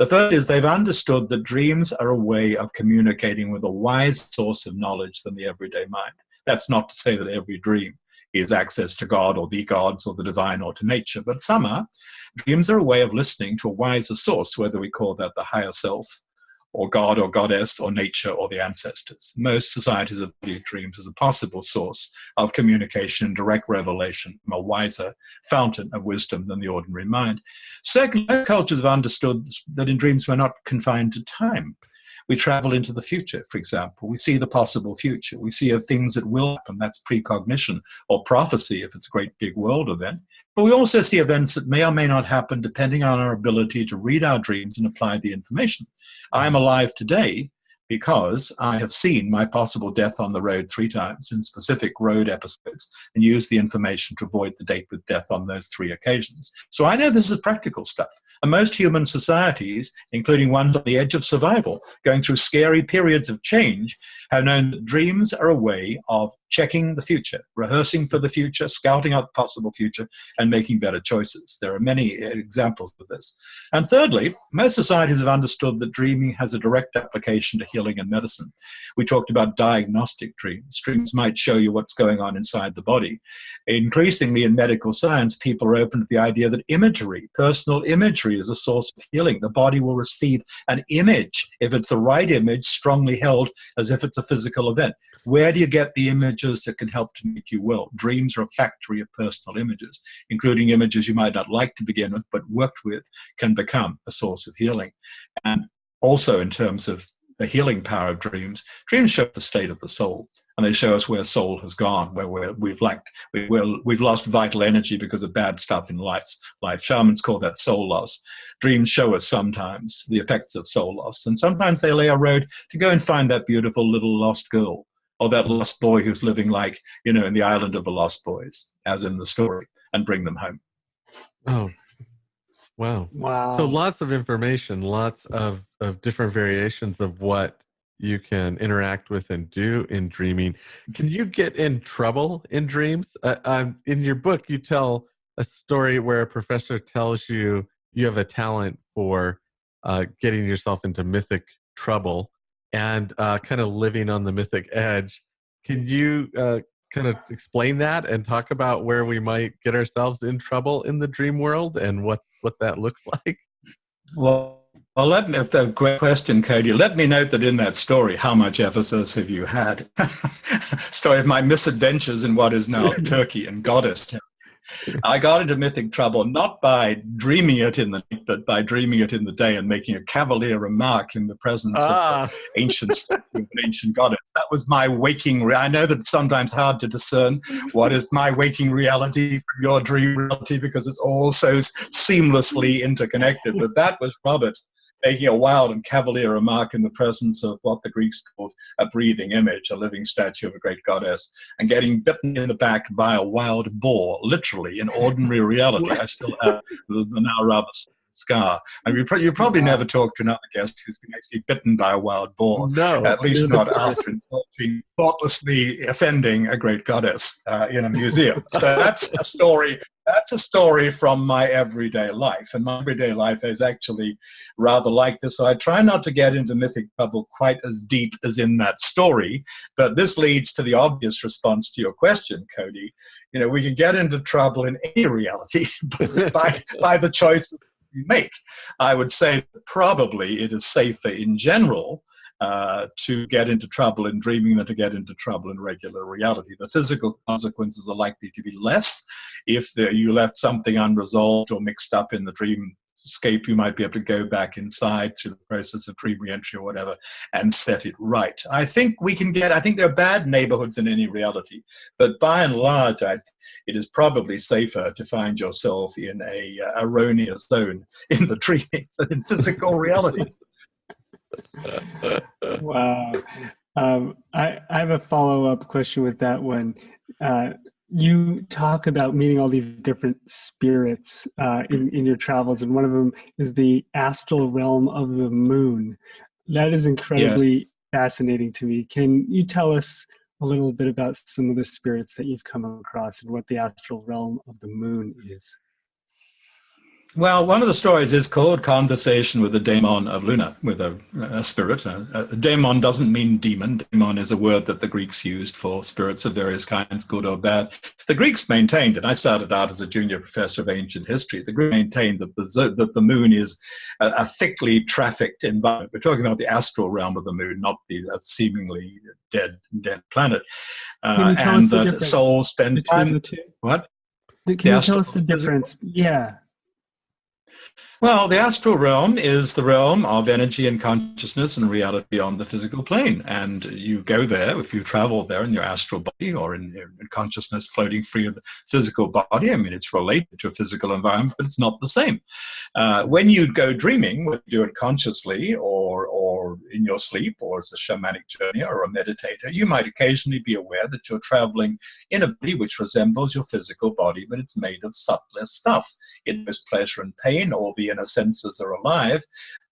The third is they've understood that dreams are a way of communicating with a wise source of knowledge than the everyday mind. That's not to say that every dream is access to God or the gods or the divine or to nature, but some are. Dreams are a way of listening to a wiser source, whether we call that the higher self, or God or goddess or nature or the ancestors. Most societies have viewed dreams as a possible source of communication and direct revelation from a wiser fountain of wisdom than the ordinary mind. Second, most cultures have understood that in dreams we're not confined to time. We travel into the future, for example. We see the possible future. We see of things that will happen. That's precognition or prophecy if it's a great big world event. But we also see events that may or may not happen depending on our ability to read our dreams and apply the information. I am alive today because I have seen my possible death on the road 3 times in specific road episodes and used the information to avoid the date with death on those 3 occasions. So I know this is practical stuff. And most human societies, including ones on the edge of survival, going through scary periods of change, have known that dreams are a way of checking the future, rehearsing for the future, scouting out the possible future, and making better choices. There are many examples of this. And thirdly, most societies have understood that dreaming has a direct application to healing and medicine. We talked about diagnostic dreams. Dreams might show you what's going on inside the body. Increasingly in medical science, people are open to the idea that imagery, personal imagery, is a source of healing. The body will receive an image, if it's the right image, strongly held as if it's a physical event. Where do you get the images that can help to make you well? Dreams are a factory of personal images, including images you might not like to begin with, but worked with can become a source of healing. And also in terms of the healing power of dreams, dreams show the state of the soul, and they show us where soul has gone, where we've lost vital energy because of bad stuff in life. Shamans call that soul loss. Dreams show us sometimes the effects of soul loss, and sometimes they lay a road to go and find that beautiful little lost girl, or that lost boy who's living in the island of the lost boys, as in the story, and bring them home. Oh, wow. So lots of information, lots of different variations of what you can interact with and do in dreaming. Can you get in trouble in dreams? In your book, you tell a story where a professor tells you you have a talent for getting yourself into mythic trouble and kind of living on the mythic edge. Can you kind of explain that and talk about where we might get ourselves in trouble in the dream world and what that looks like? Well, that's a great question, Cody. Let me note that in that story, how much emphasis have you had? Story of my misadventures in what is now Turkey and Goddess. I got into mythic trouble not by dreaming it in the night, but by dreaming it in the day and making a cavalier remark in the presence of an ancient statue of an ancient goddess. That was my waking. I know that it's sometimes hard to discern what is my waking reality from your dream reality because it's all so seamlessly interconnected. But that was Robert making a wild and cavalier remark in the presence of what the Greeks called a breathing image, a living statue of a great goddess, and getting bitten in the back by a wild boar, literally, in ordinary reality. I still have the now rather scar. And you probably never talked to another guest who's been actually bitten by a wild boar. No. At least not after thoughtlessly offending a great goddess in a museum. So that's a story. That's a story from my everyday life. And my everyday life is actually rather like this. So I try not to get into mythic trouble quite as deep as in that story. But this leads to the obvious response to your question, Cody. You know, we can get into trouble in any reality by the choices we make. I would say that probably it is safer in general to get into trouble in dreaming than to get into trouble in regular reality. The physical consequences are likely to be less. If you left something unresolved or mixed up in the dreamscape, you might be able to go back inside through the process of dream reentry or whatever and set it right. I think there are bad neighborhoods in any reality, but by and large, it is probably safer to find yourself in a erroneous zone in the dreaming than in physical reality. Wow. I have a follow-up question with that one. You talk about meeting all these different spirits in your travels, and one of them is the astral realm of the moon. That is incredibly fascinating to me. Can you tell us a little bit about some of the spirits that you've come across and what the astral realm of the moon is? Well, one of the stories is called Conversation with the Daemon of Luna, with a spirit. A daemon doesn't mean demon. Daemon is a word that the Greeks used for spirits of various kinds, good or bad. The Greeks maintained, and I started out as a junior professor of ancient history, the Greeks maintained that the moon is a thickly trafficked environment. We're talking about the astral realm of the moon, not the seemingly dead planet. And that souls spend time. The two? What? Can you tell us the difference? Yeah. Well, the astral realm is the realm of energy and consciousness and reality beyond the physical plane. And you go there, if you travel there in your astral body or in consciousness floating free of the physical body. I mean, it's related to a physical environment, but it's not the same. When you go dreaming, whether you do it consciously or in your sleep or as a shamanic journey or a meditator, you might occasionally be aware that you're traveling in a body which resembles your physical body, but it's made of subtler stuff. It knows pleasure and pain, all the inner senses are alive,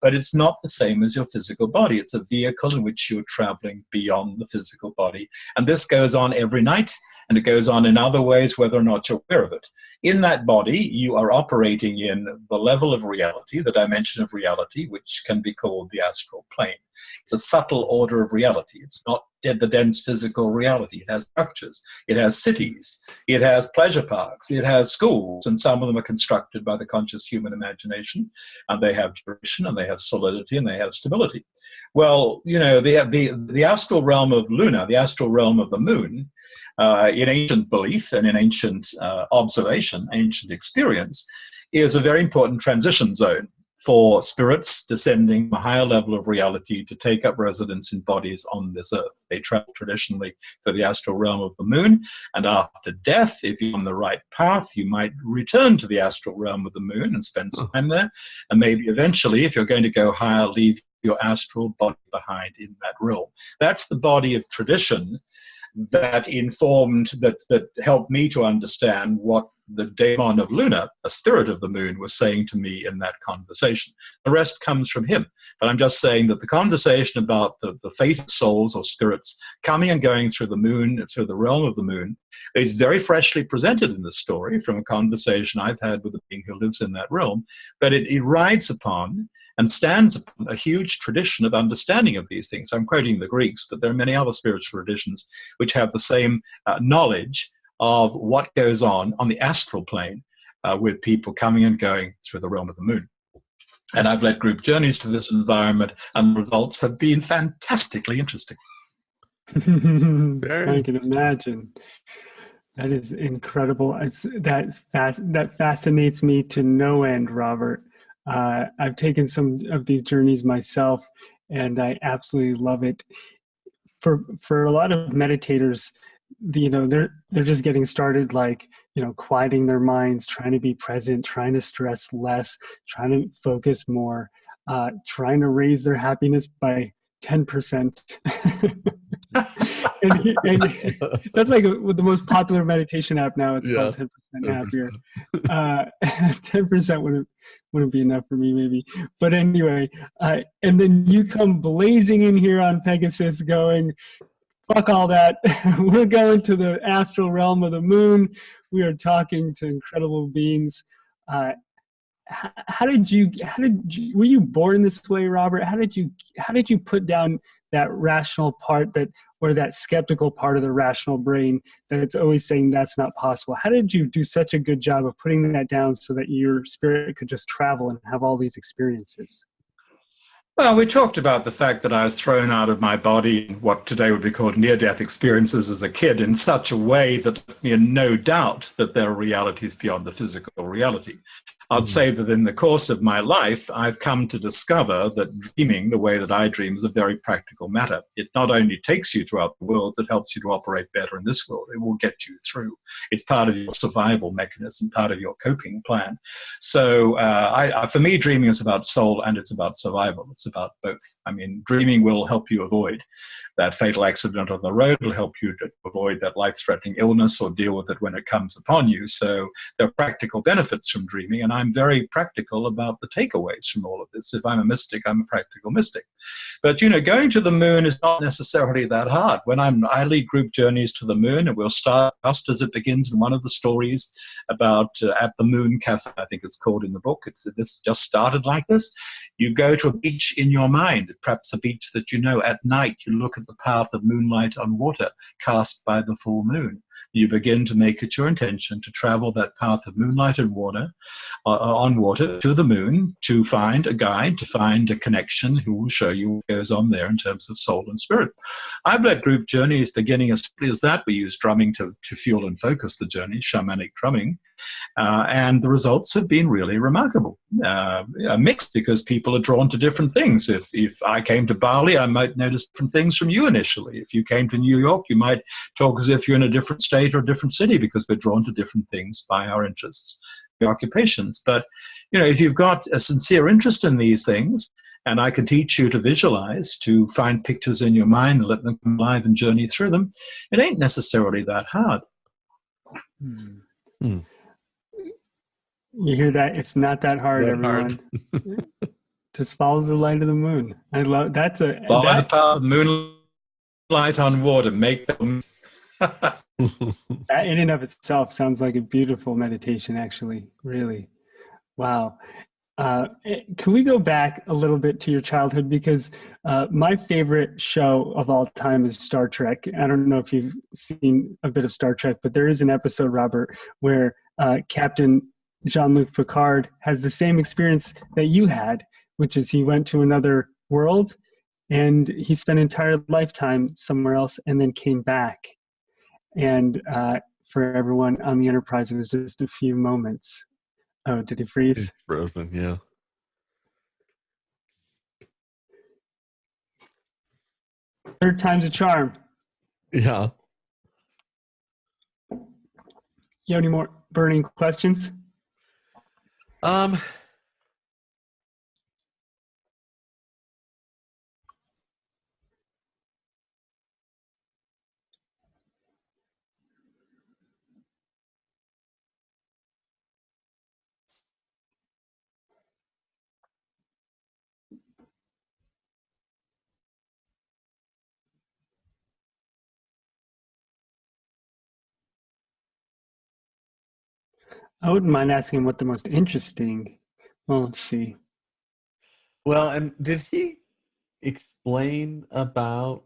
but it's not the same as your physical body. It's a vehicle in which you're traveling beyond the physical body. And this goes on every night, and it goes on in other ways, whether or not you're aware of it. In that body, you are operating in the level of reality, the dimension of reality, which can be called the astral plane. It's a subtle order of reality. It's not the dense physical reality. It has structures. It has cities. It has pleasure parks. It has schools, and some of them are constructed by the conscious human imagination, and they have duration, and they have solidity, and they have stability. Well, you know, the astral realm of Luna, the astral realm of the moon, in ancient belief and in ancient observation, ancient experience, is a very important transition zone for spirits descending a higher level of reality to take up residence in bodies on this earth. They travel traditionally to the astral realm of the moon, and after death, if you're on the right path, you might return to the astral realm of the moon and spend some time there, and maybe eventually, if you're going to go higher, leave your astral body behind in that realm. That's the body of tradition that informed, that helped me to understand what the daemon of Luna, a spirit of the moon, was saying to me in that conversation. The rest comes from him. But I'm just saying that the conversation about the fate of souls or spirits coming and going through the moon, through the realm of the moon, is very freshly presented in the story from a conversation I've had with a being who lives in that realm. But it rides upon and stands upon a huge tradition of understanding of these things. I'm quoting the Greeks, but there are many other spiritual traditions which have the same knowledge of what goes on the astral plane with people coming and going through the realm of the moon. And I've led group journeys to this environment, and the results have been fantastically interesting. I can imagine. That is incredible. That fascinates me to no end, Robert. I've taken some of these journeys myself, and I absolutely love it. For a lot of meditators, they're just getting started, like, quieting their minds, trying to be present, trying to stress less, trying to focus more, trying to raise their happiness by 10%. and that's like the most popular meditation app now. It's called 10% Happier. 10% wouldn't be enough for me, maybe. But anyway, and then you come blazing in here on Pegasus going, fuck all that. We're going to the astral realm of the moon. We are talking to incredible beings. How did you were you born this way, Robert? How did you put down that rational part, or that skeptical part of the rational brain that's always saying that's not possible? How did you do such a good job of putting that down so that your spirit could just travel and have all these experiences? Well, we talked about the fact that I was thrown out of my body in what today would be called near-death experiences as a kid in such a way that left me in no doubt that there are realities beyond the physical reality. I'd say that in the course of my life, I've come to discover that dreaming, the way that I dream, is a very practical matter. It not only takes you throughout the world, it helps you to operate better in this world. It will get you through. It's part of your survival mechanism, part of your coping plan. So for me, dreaming is about soul and it's about survival. It's about both. I mean, dreaming will help you avoid that fatal accident on the road. It'll help you to avoid that life-threatening illness or deal with it when it comes upon you. So there are practical benefits from dreaming, and I'm very practical about the takeaways from all of this. If I'm a mystic, I'm a practical mystic. But, going to the moon is not necessarily that hard. I lead group journeys to the moon, and we'll start just as it begins in one of the stories about at the Moon Cafe, I think it's called in the book. This just started like this. You go to a beach in your mind, perhaps a beach that at night. You look at the path of moonlight on water cast by the full moon. You begin to make it your intention to travel that path of moonlight and water, on water to the moon, to find a guide, to find a connection who will show you what goes on there in terms of soul and spirit. I've led group journeys beginning as simply as that. We use drumming to fuel and focus the journey, shamanic drumming. And the results have been really remarkable. Mixed, because people are drawn to different things. If I came to Bali, I might notice different things from you initially. If you came to New York, you might talk as if you're in a different state or a different city, because we're drawn to different things by our interests, our occupations. But, if you've got a sincere interest in these things, and I can teach you to visualize, to find pictures in your mind and let them come alive and journey through them, it ain't necessarily that hard. You hear that? It's not that hard, everyone. Just follow the light of the moon. I love follow the path of moonlight on water. Make them. That in and of itself sounds like a beautiful meditation, actually. Really. Wow. Can we go back a little bit to your childhood? Because my favorite show of all time is Star Trek. I don't know if you've seen a bit of Star Trek, but there is an episode, Robert, where Captain Jean-Luc Picard has the same experience that you had, which is he went to another world and he spent an entire lifetime somewhere else and then came back. And for everyone on the Enterprise, it was just a few moments. Oh, did he freeze? He's frozen, yeah. Third time's a charm. Yeah. You have any more burning questions? I wouldn't mind asking what the most interesting. Well, let's see. Well, and did he explain about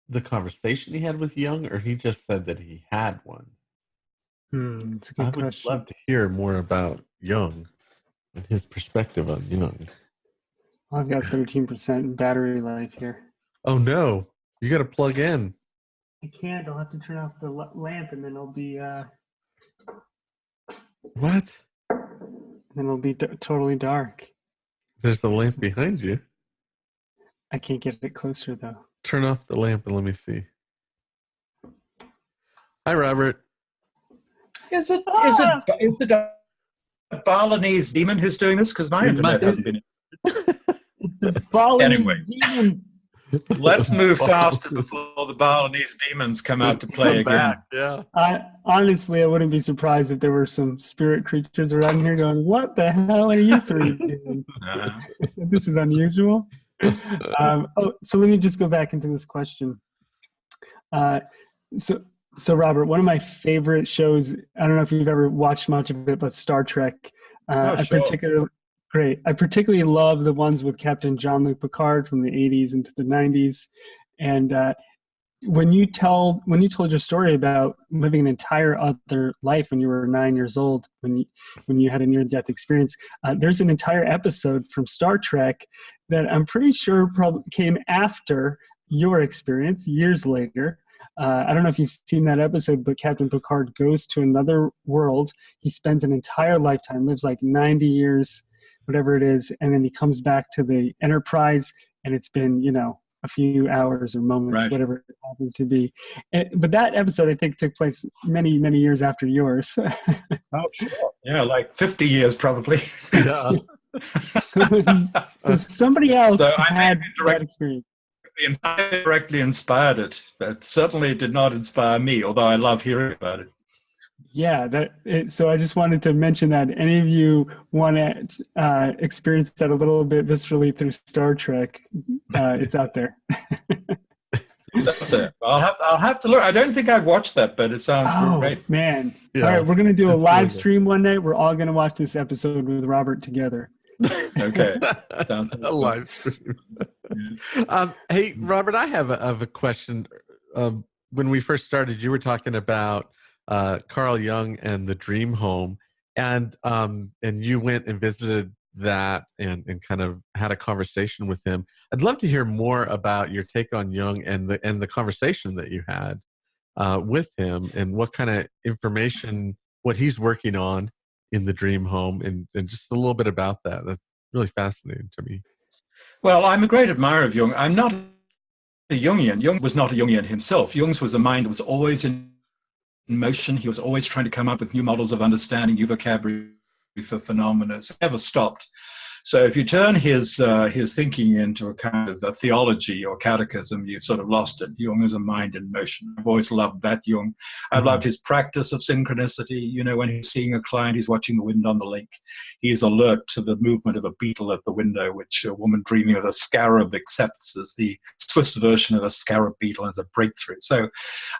the conversation he had with Jung, or he just said that he had one? That's a good question. I would love to hear more about Jung and his perspective on Jung. I've got 13% battery life here. Oh no, you got to plug in. I can't. I'll have to turn off the lamp, and then it'll be What? then it'll be totally dark. There's the lamp behind you. I can't get it closer though. Turn off the lamp and let me see. Hi, Robert. Is it a Balinese demon who's doing this? Because my internet hasn't been. The Balinese Anyway. demons. Let's move faster before the Balinese demons come out to play again. Yeah. Honestly, I wouldn't be surprised if there were some spirit creatures around here going, "What the hell are you three doing? This is unusual." So let me just go back into this question. So Robert, one of my favorite shows, I don't know if you've ever watched much of it, but Star Trek. Sure. I particularly love the ones with Captain Jean-Luc Picard from the 80s into the 90s. And when you told your story about living an entire other life when you were 9 years old, when you had a near-death experience, there's an entire episode from Star Trek that I'm pretty sure probably came after your experience years later. I don't know if you've seen that episode, but Captain Picard goes to another world. He spends an entire lifetime, lives like 90 years, whatever it is, and then he comes back to the Enterprise, and it's been, a few hours or moments, Right. Whatever it happens to be. But that episode, I think, took place many, many years after yours. Oh, sure. Yeah, like 50 years probably. Yeah. So somebody else So I had think that experience. I directly inspired it, but certainly did not inspire me, although I love hearing about it. Yeah, so I just wanted to mention that any of you want to experience that a little bit viscerally through Star Trek, it's out there. It's out there. I'll have to look. I don't think I've watched that, but it sounds great. Man. Yeah, all right, we're going to do a it's live really stream one night. We're all going to watch this episode with Robert together. Okay. Sounds A live stream. Hey, Robert, I have a question. When we first started, you were talking about Carl Jung and the dream home, and you went and visited that and kind of had a conversation with him. I'd love to hear more about your take on Jung and the conversation that you had with him, and what kind of information, what he's working on in the dream home, and just a little bit about that. That's really fascinating to me. Well, I'm a great admirer of Jung. I'm not a Jungian. Jung was not a Jungian himself. Jung's was a mind that was always in motion. He was always trying to come up with new models of understanding, new vocabulary for phenomena. So never stopped. So if you turn his thinking into a kind of a theology or catechism, you've sort of lost it. Jung is a mind in motion. I've always loved that Jung. I've loved his practice of synchronicity. When he's seeing a client, he's watching the wind on the lake. He's alert to the movement of a beetle at the window, which a woman dreaming of a scarab accepts as the Swiss version of a scarab beetle as a breakthrough. So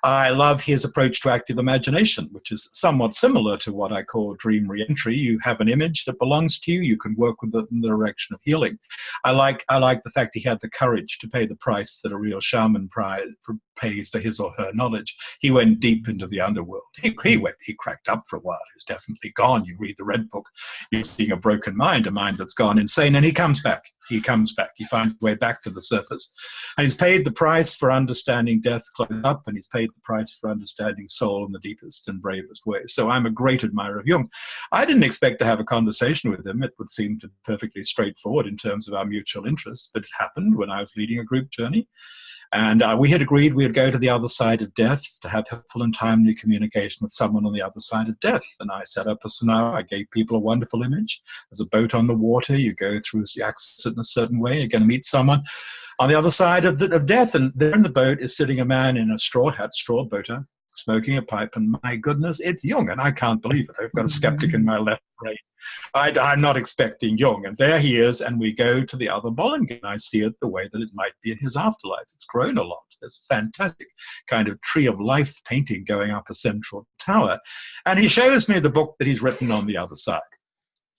I love his approach to active imagination, which is somewhat similar to what I call dream reentry. You have an image that belongs to you. You can work with it in the direction of healing. I like the fact he had the courage to pay the price that a real shaman pays for his or her knowledge. He went deep into the underworld. He cracked up for a while. He was definitely gone. You read the Red Book, you're seeing a broken mind, a mind that's gone insane, and he comes back. He finds a way back to the surface. And he's paid the price for understanding death close up, and he's paid the price for understanding soul in the deepest and bravest ways. So I'm a great admirer of Jung. I didn't expect to have a conversation with him. It would seem to be perfectly straightforward in terms of our mutual interests, but it happened when I was leading a group journey. And we had agreed we would go to the other side of death to have helpful and timely communication with someone on the other side of death. And I set up a scenario. I gave people a wonderful image. There's a boat on the water. You go through the accident in a certain way. You're going to meet someone on the other side of death. And there in the boat is sitting a man in a straw hat, straw boater, smoking a pipe. And my goodness, it's Jung. And I can't believe it. I've got a skeptic in my left brain. I'm not expecting Jung. And there he is, and we go to the other Bollinger. I see it the way that it might be in his afterlife. It's grown a lot. There's a fantastic kind of tree of life painting going up a central tower. And he shows me the book that he's written on the other side.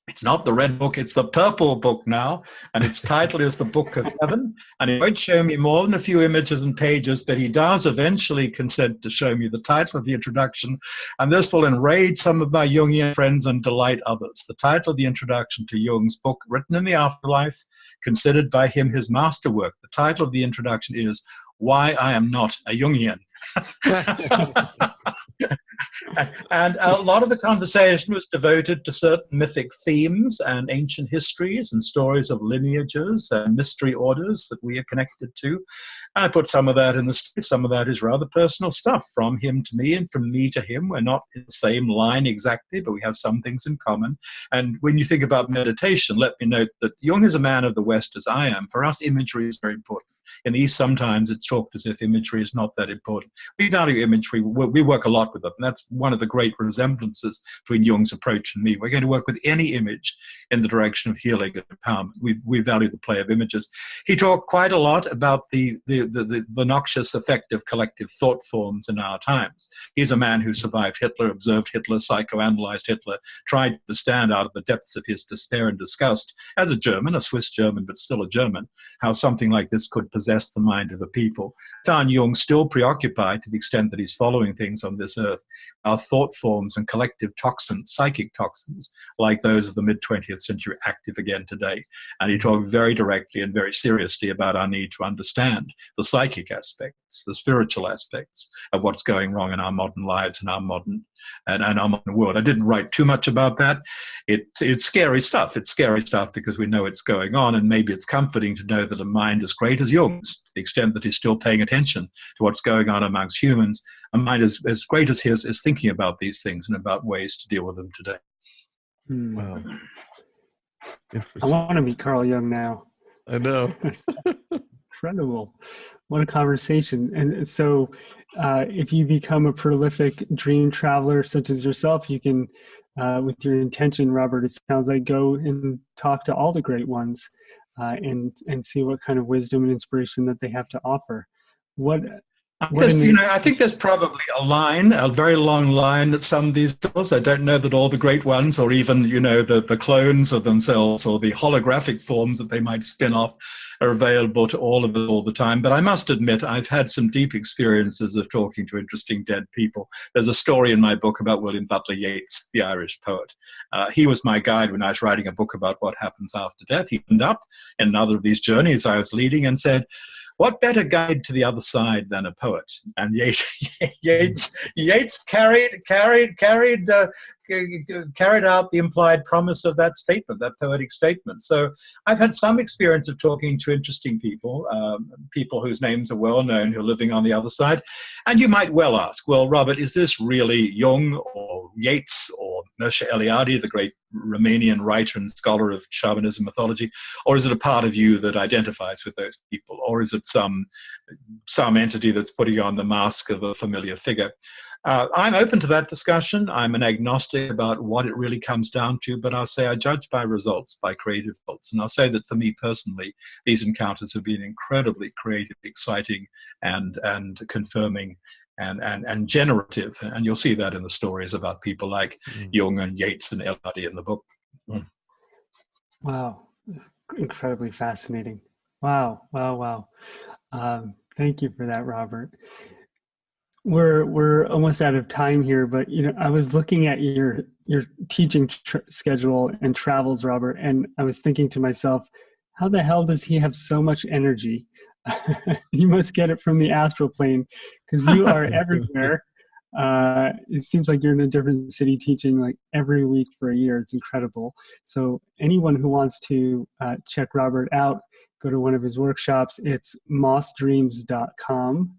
It's not the red book, it's the purple book now, and its title is The Book of Heaven. And he won't show me more than a few images and pages, but he does eventually consent to show me the title of the introduction, and this will enrage some of my Jungian friends and delight others. The title of the introduction to Jung's book, written in the afterlife, considered by him his masterwork. The title of the introduction is why I am not a Jungian. And a lot of the conversation was devoted to certain mythic themes and ancient histories and stories of lineages and mystery orders that we are connected to. And I put some of that in the story. Some of that is rather personal stuff from him to me and from me to him. We're not in the same line exactly, but we have some things in common. And when you think about meditation, let me note that Jung is a man of the West as I am. For us, imagery is very important. In the East, sometimes it's talked as if imagery is not that important. We value imagery. We work a lot with it. And that's one of the great resemblances between Jung's approach and me. We're going to work with any image in the direction of healing and empowerment. We value the play of images. He talked quite a lot about the noxious effect of collective thought forms in our times. He's a man who survived Hitler, observed Hitler, psychoanalyzed Hitler, tried to understand out of the depths of his despair and disgust, as a German, a Swiss German, but still a German, how something like this could possess the mind of a people. Found Jung still preoccupied, to the extent that he's following things on this earth, our thought forms and collective toxins, psychic toxins, like those of the mid-20th century, active again today. And he talked very directly and very seriously about our need to understand the psychic aspects, the spiritual aspects of what's going wrong in our modern lives and our modern world. I didn't write too much about that. It's scary stuff. It's scary stuff because we know it's going on, and maybe it's comforting to know that a mind as great as Jung's, to the extent that he's still paying attention to what's going on amongst humans, a mind as great as his is thinking about these things and about ways to deal with them today. Wow. I want to meet Carl Jung now. I know. Incredible. What a conversation. And so if you become a prolific dream traveler such as yourself, you can, with your intention, Robert, it sounds like, go and talk to all the great ones and see what kind of wisdom and inspiration that they have to offer. I think there's probably a very long line at some of these doors. I don't know that all the great ones, or even, the clones of themselves or the holographic forms that they might spin off, are available to all of us all the time. But I must admit, I've had some deep experiences of talking to interesting dead people. There's a story in my book about William Butler Yeats, the Irish poet. He was my guide when I was writing a book about what happens after death. He ended up in another of these journeys I was leading and said, "What better guide to the other side than a poet?" And Yeats carried out the implied promise of that statement, that poetic statement. So I've had some experience of talking to interesting people, people whose names are well known who are living on the other side. And you might well ask, well, Robert, is this really Jung or Yeats or Mircea Eliade, the great Romanian writer and scholar of shamanism mythology, or is it a part of you that identifies with those people, or is it some entity that's putting on the mask of a familiar figure? I'm open to that discussion. I'm an agnostic about what it really comes down to, but I'll say I judge by results, by creative results. And I'll say that for me personally, these encounters have been incredibly creative, exciting, and confirming and generative. And you'll see that in the stories about people like Jung and Yeats and Eliade in the book. Wow. Incredibly fascinating. Wow. Thank you for that, Robert. We're almost out of time here, but I was looking at your teaching schedule and travels, Robert, and I was thinking to myself, how the hell does he have so much energy? You must get it from the astral plane, because you are everywhere. It seems like you're in a different city teaching like every week for a year. It's incredible. So anyone who wants to check Robert out, go to one of his workshops. It's mossdreams.com.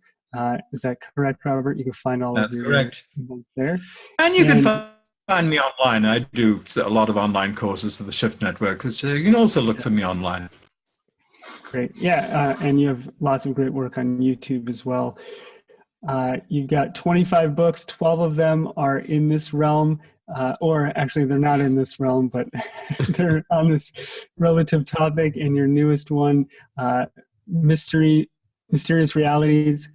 Is that correct, Robert? You can find all That's of your correct there. And you can find me online. I do a lot of online courses for the Shift Network, because you can also look for me online. Great. Yeah, and you have lots of great work on YouTube as well. You've got 25 books. 12 of them are in this realm, or actually they're not in this realm, but they're on this relative topic. And your newest one, Mysterious Realities,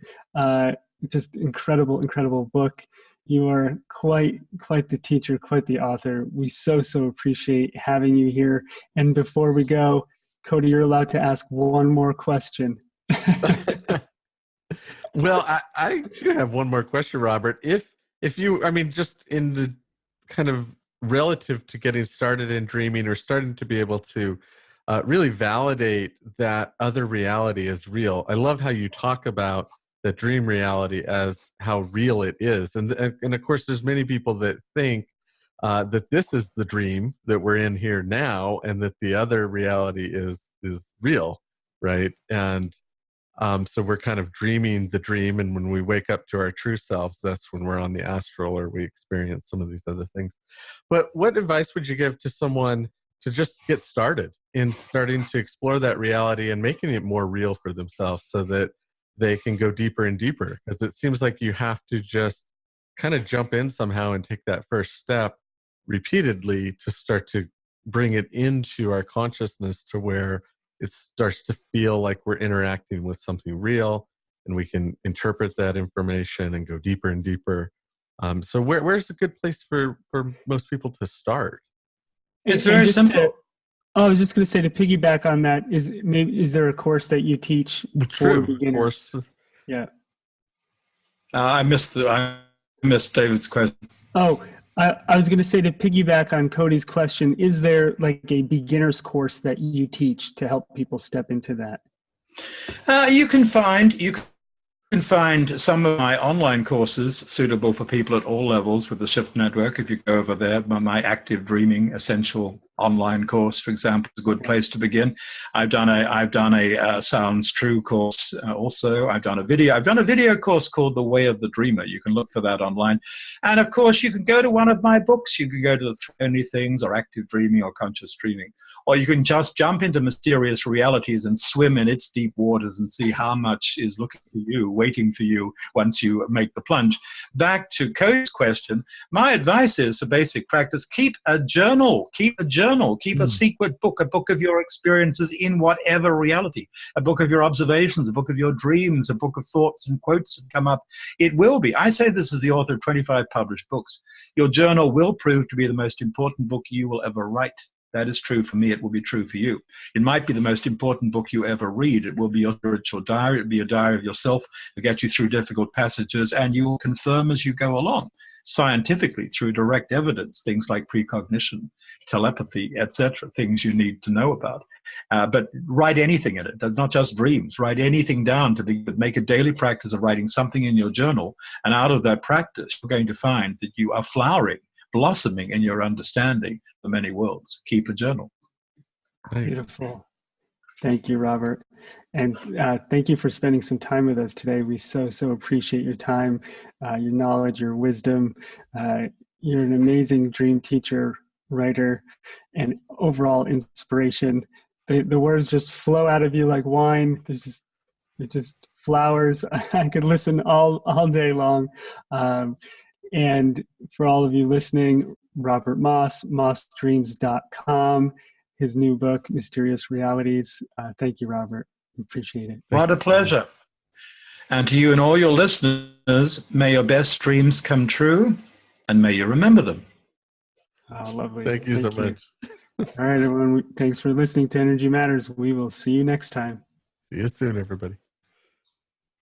just incredible book. You are quite the teacher, quite the author. We so appreciate having you here. And before we go, Cody, you're allowed to ask one more question. Well, I do have one more question, Robert. If you, just in the kind of relative to getting started in dreaming or starting to be able to really validate that other reality is real. I love how you talk about the dream reality as how real it is. And of course, there's many people that think that this is the dream that we're in here now, and that the other reality is real, right? And so we're kind of dreaming the dream, and when we wake up to our true selves, that's when we're on the astral, or we experience some of these other things. But what advice would you give to someone to just get started in starting to explore that reality and making it more real for themselves, so that they can go deeper and deeper? Because it seems like you have to just kind of jump in somehow and take that first step repeatedly to start to bring it into our consciousness, to where it starts to feel like we're interacting with something real, and we can interpret that information and go deeper and deeper. So where's a good place for most people to start? It's very simple. I was just going to say, to piggyback on that, is there a course that you teach for beginners? Course. Yeah. I missed David's question. Oh, I was going to say, to piggyback on Cody's question, is there like a beginner's course that you teach to help people step into that? You can find some of my online courses suitable for people at all levels with the Shift Network. If you go over there, my Active Dreaming Essential online course, for example, is a good place to begin. I've done a Sounds True course also. I've done a video course called The Way of the Dreamer. You can look for that online. And of course, you can go to one of my books. You can go to the Three Only Things, or Active Dreaming, or Conscious Dreaming. Or you can just jump into Mysterious Realities and swim in its deep waters and see how much is looking for you, waiting for you once you make the plunge. Back to Cody's question, my advice is, for basic practice, keep a journal. Keep a secret book, a book of your experiences in whatever reality, a book of your observations, a book of your dreams, a book of thoughts and quotes that come up. It will be. I say this as the author of 25 published books. Your journal will prove to be the most important book you will ever write. That is true for me. It will be true for you. It might be the most important book you ever read. It will be your spiritual diary. It will be a diary of yourself to get you through difficult passages, and you will confirm as you go along, scientifically, through direct evidence, things like precognition, telepathy, etc., things you need to know about. But write anything in it, not just dreams. Write anything down, make a daily practice of writing something in your journal, and out of that practice, you're going to find that you are flowering, blossoming in your understanding of many worlds. Keep a journal. Beautiful. Thank you, Robert. And thank you for spending some time with us today. We so appreciate your time, your knowledge, your wisdom. You're an amazing dream teacher, writer, and overall inspiration. The words just flow out of you like wine. It just flowers. I could listen all day long. And for all of you listening, Robert Moss, mossdreams.com, his new book, Mysterious Realities. Thank you, Robert. Appreciate it. What a pleasure. And to you and all your listeners, may your best dreams come true, and may you remember them. Oh, lovely. Thank you so much. All right, everyone. Thanks for listening to Energy Matters. We will see you next time. See you soon, everybody.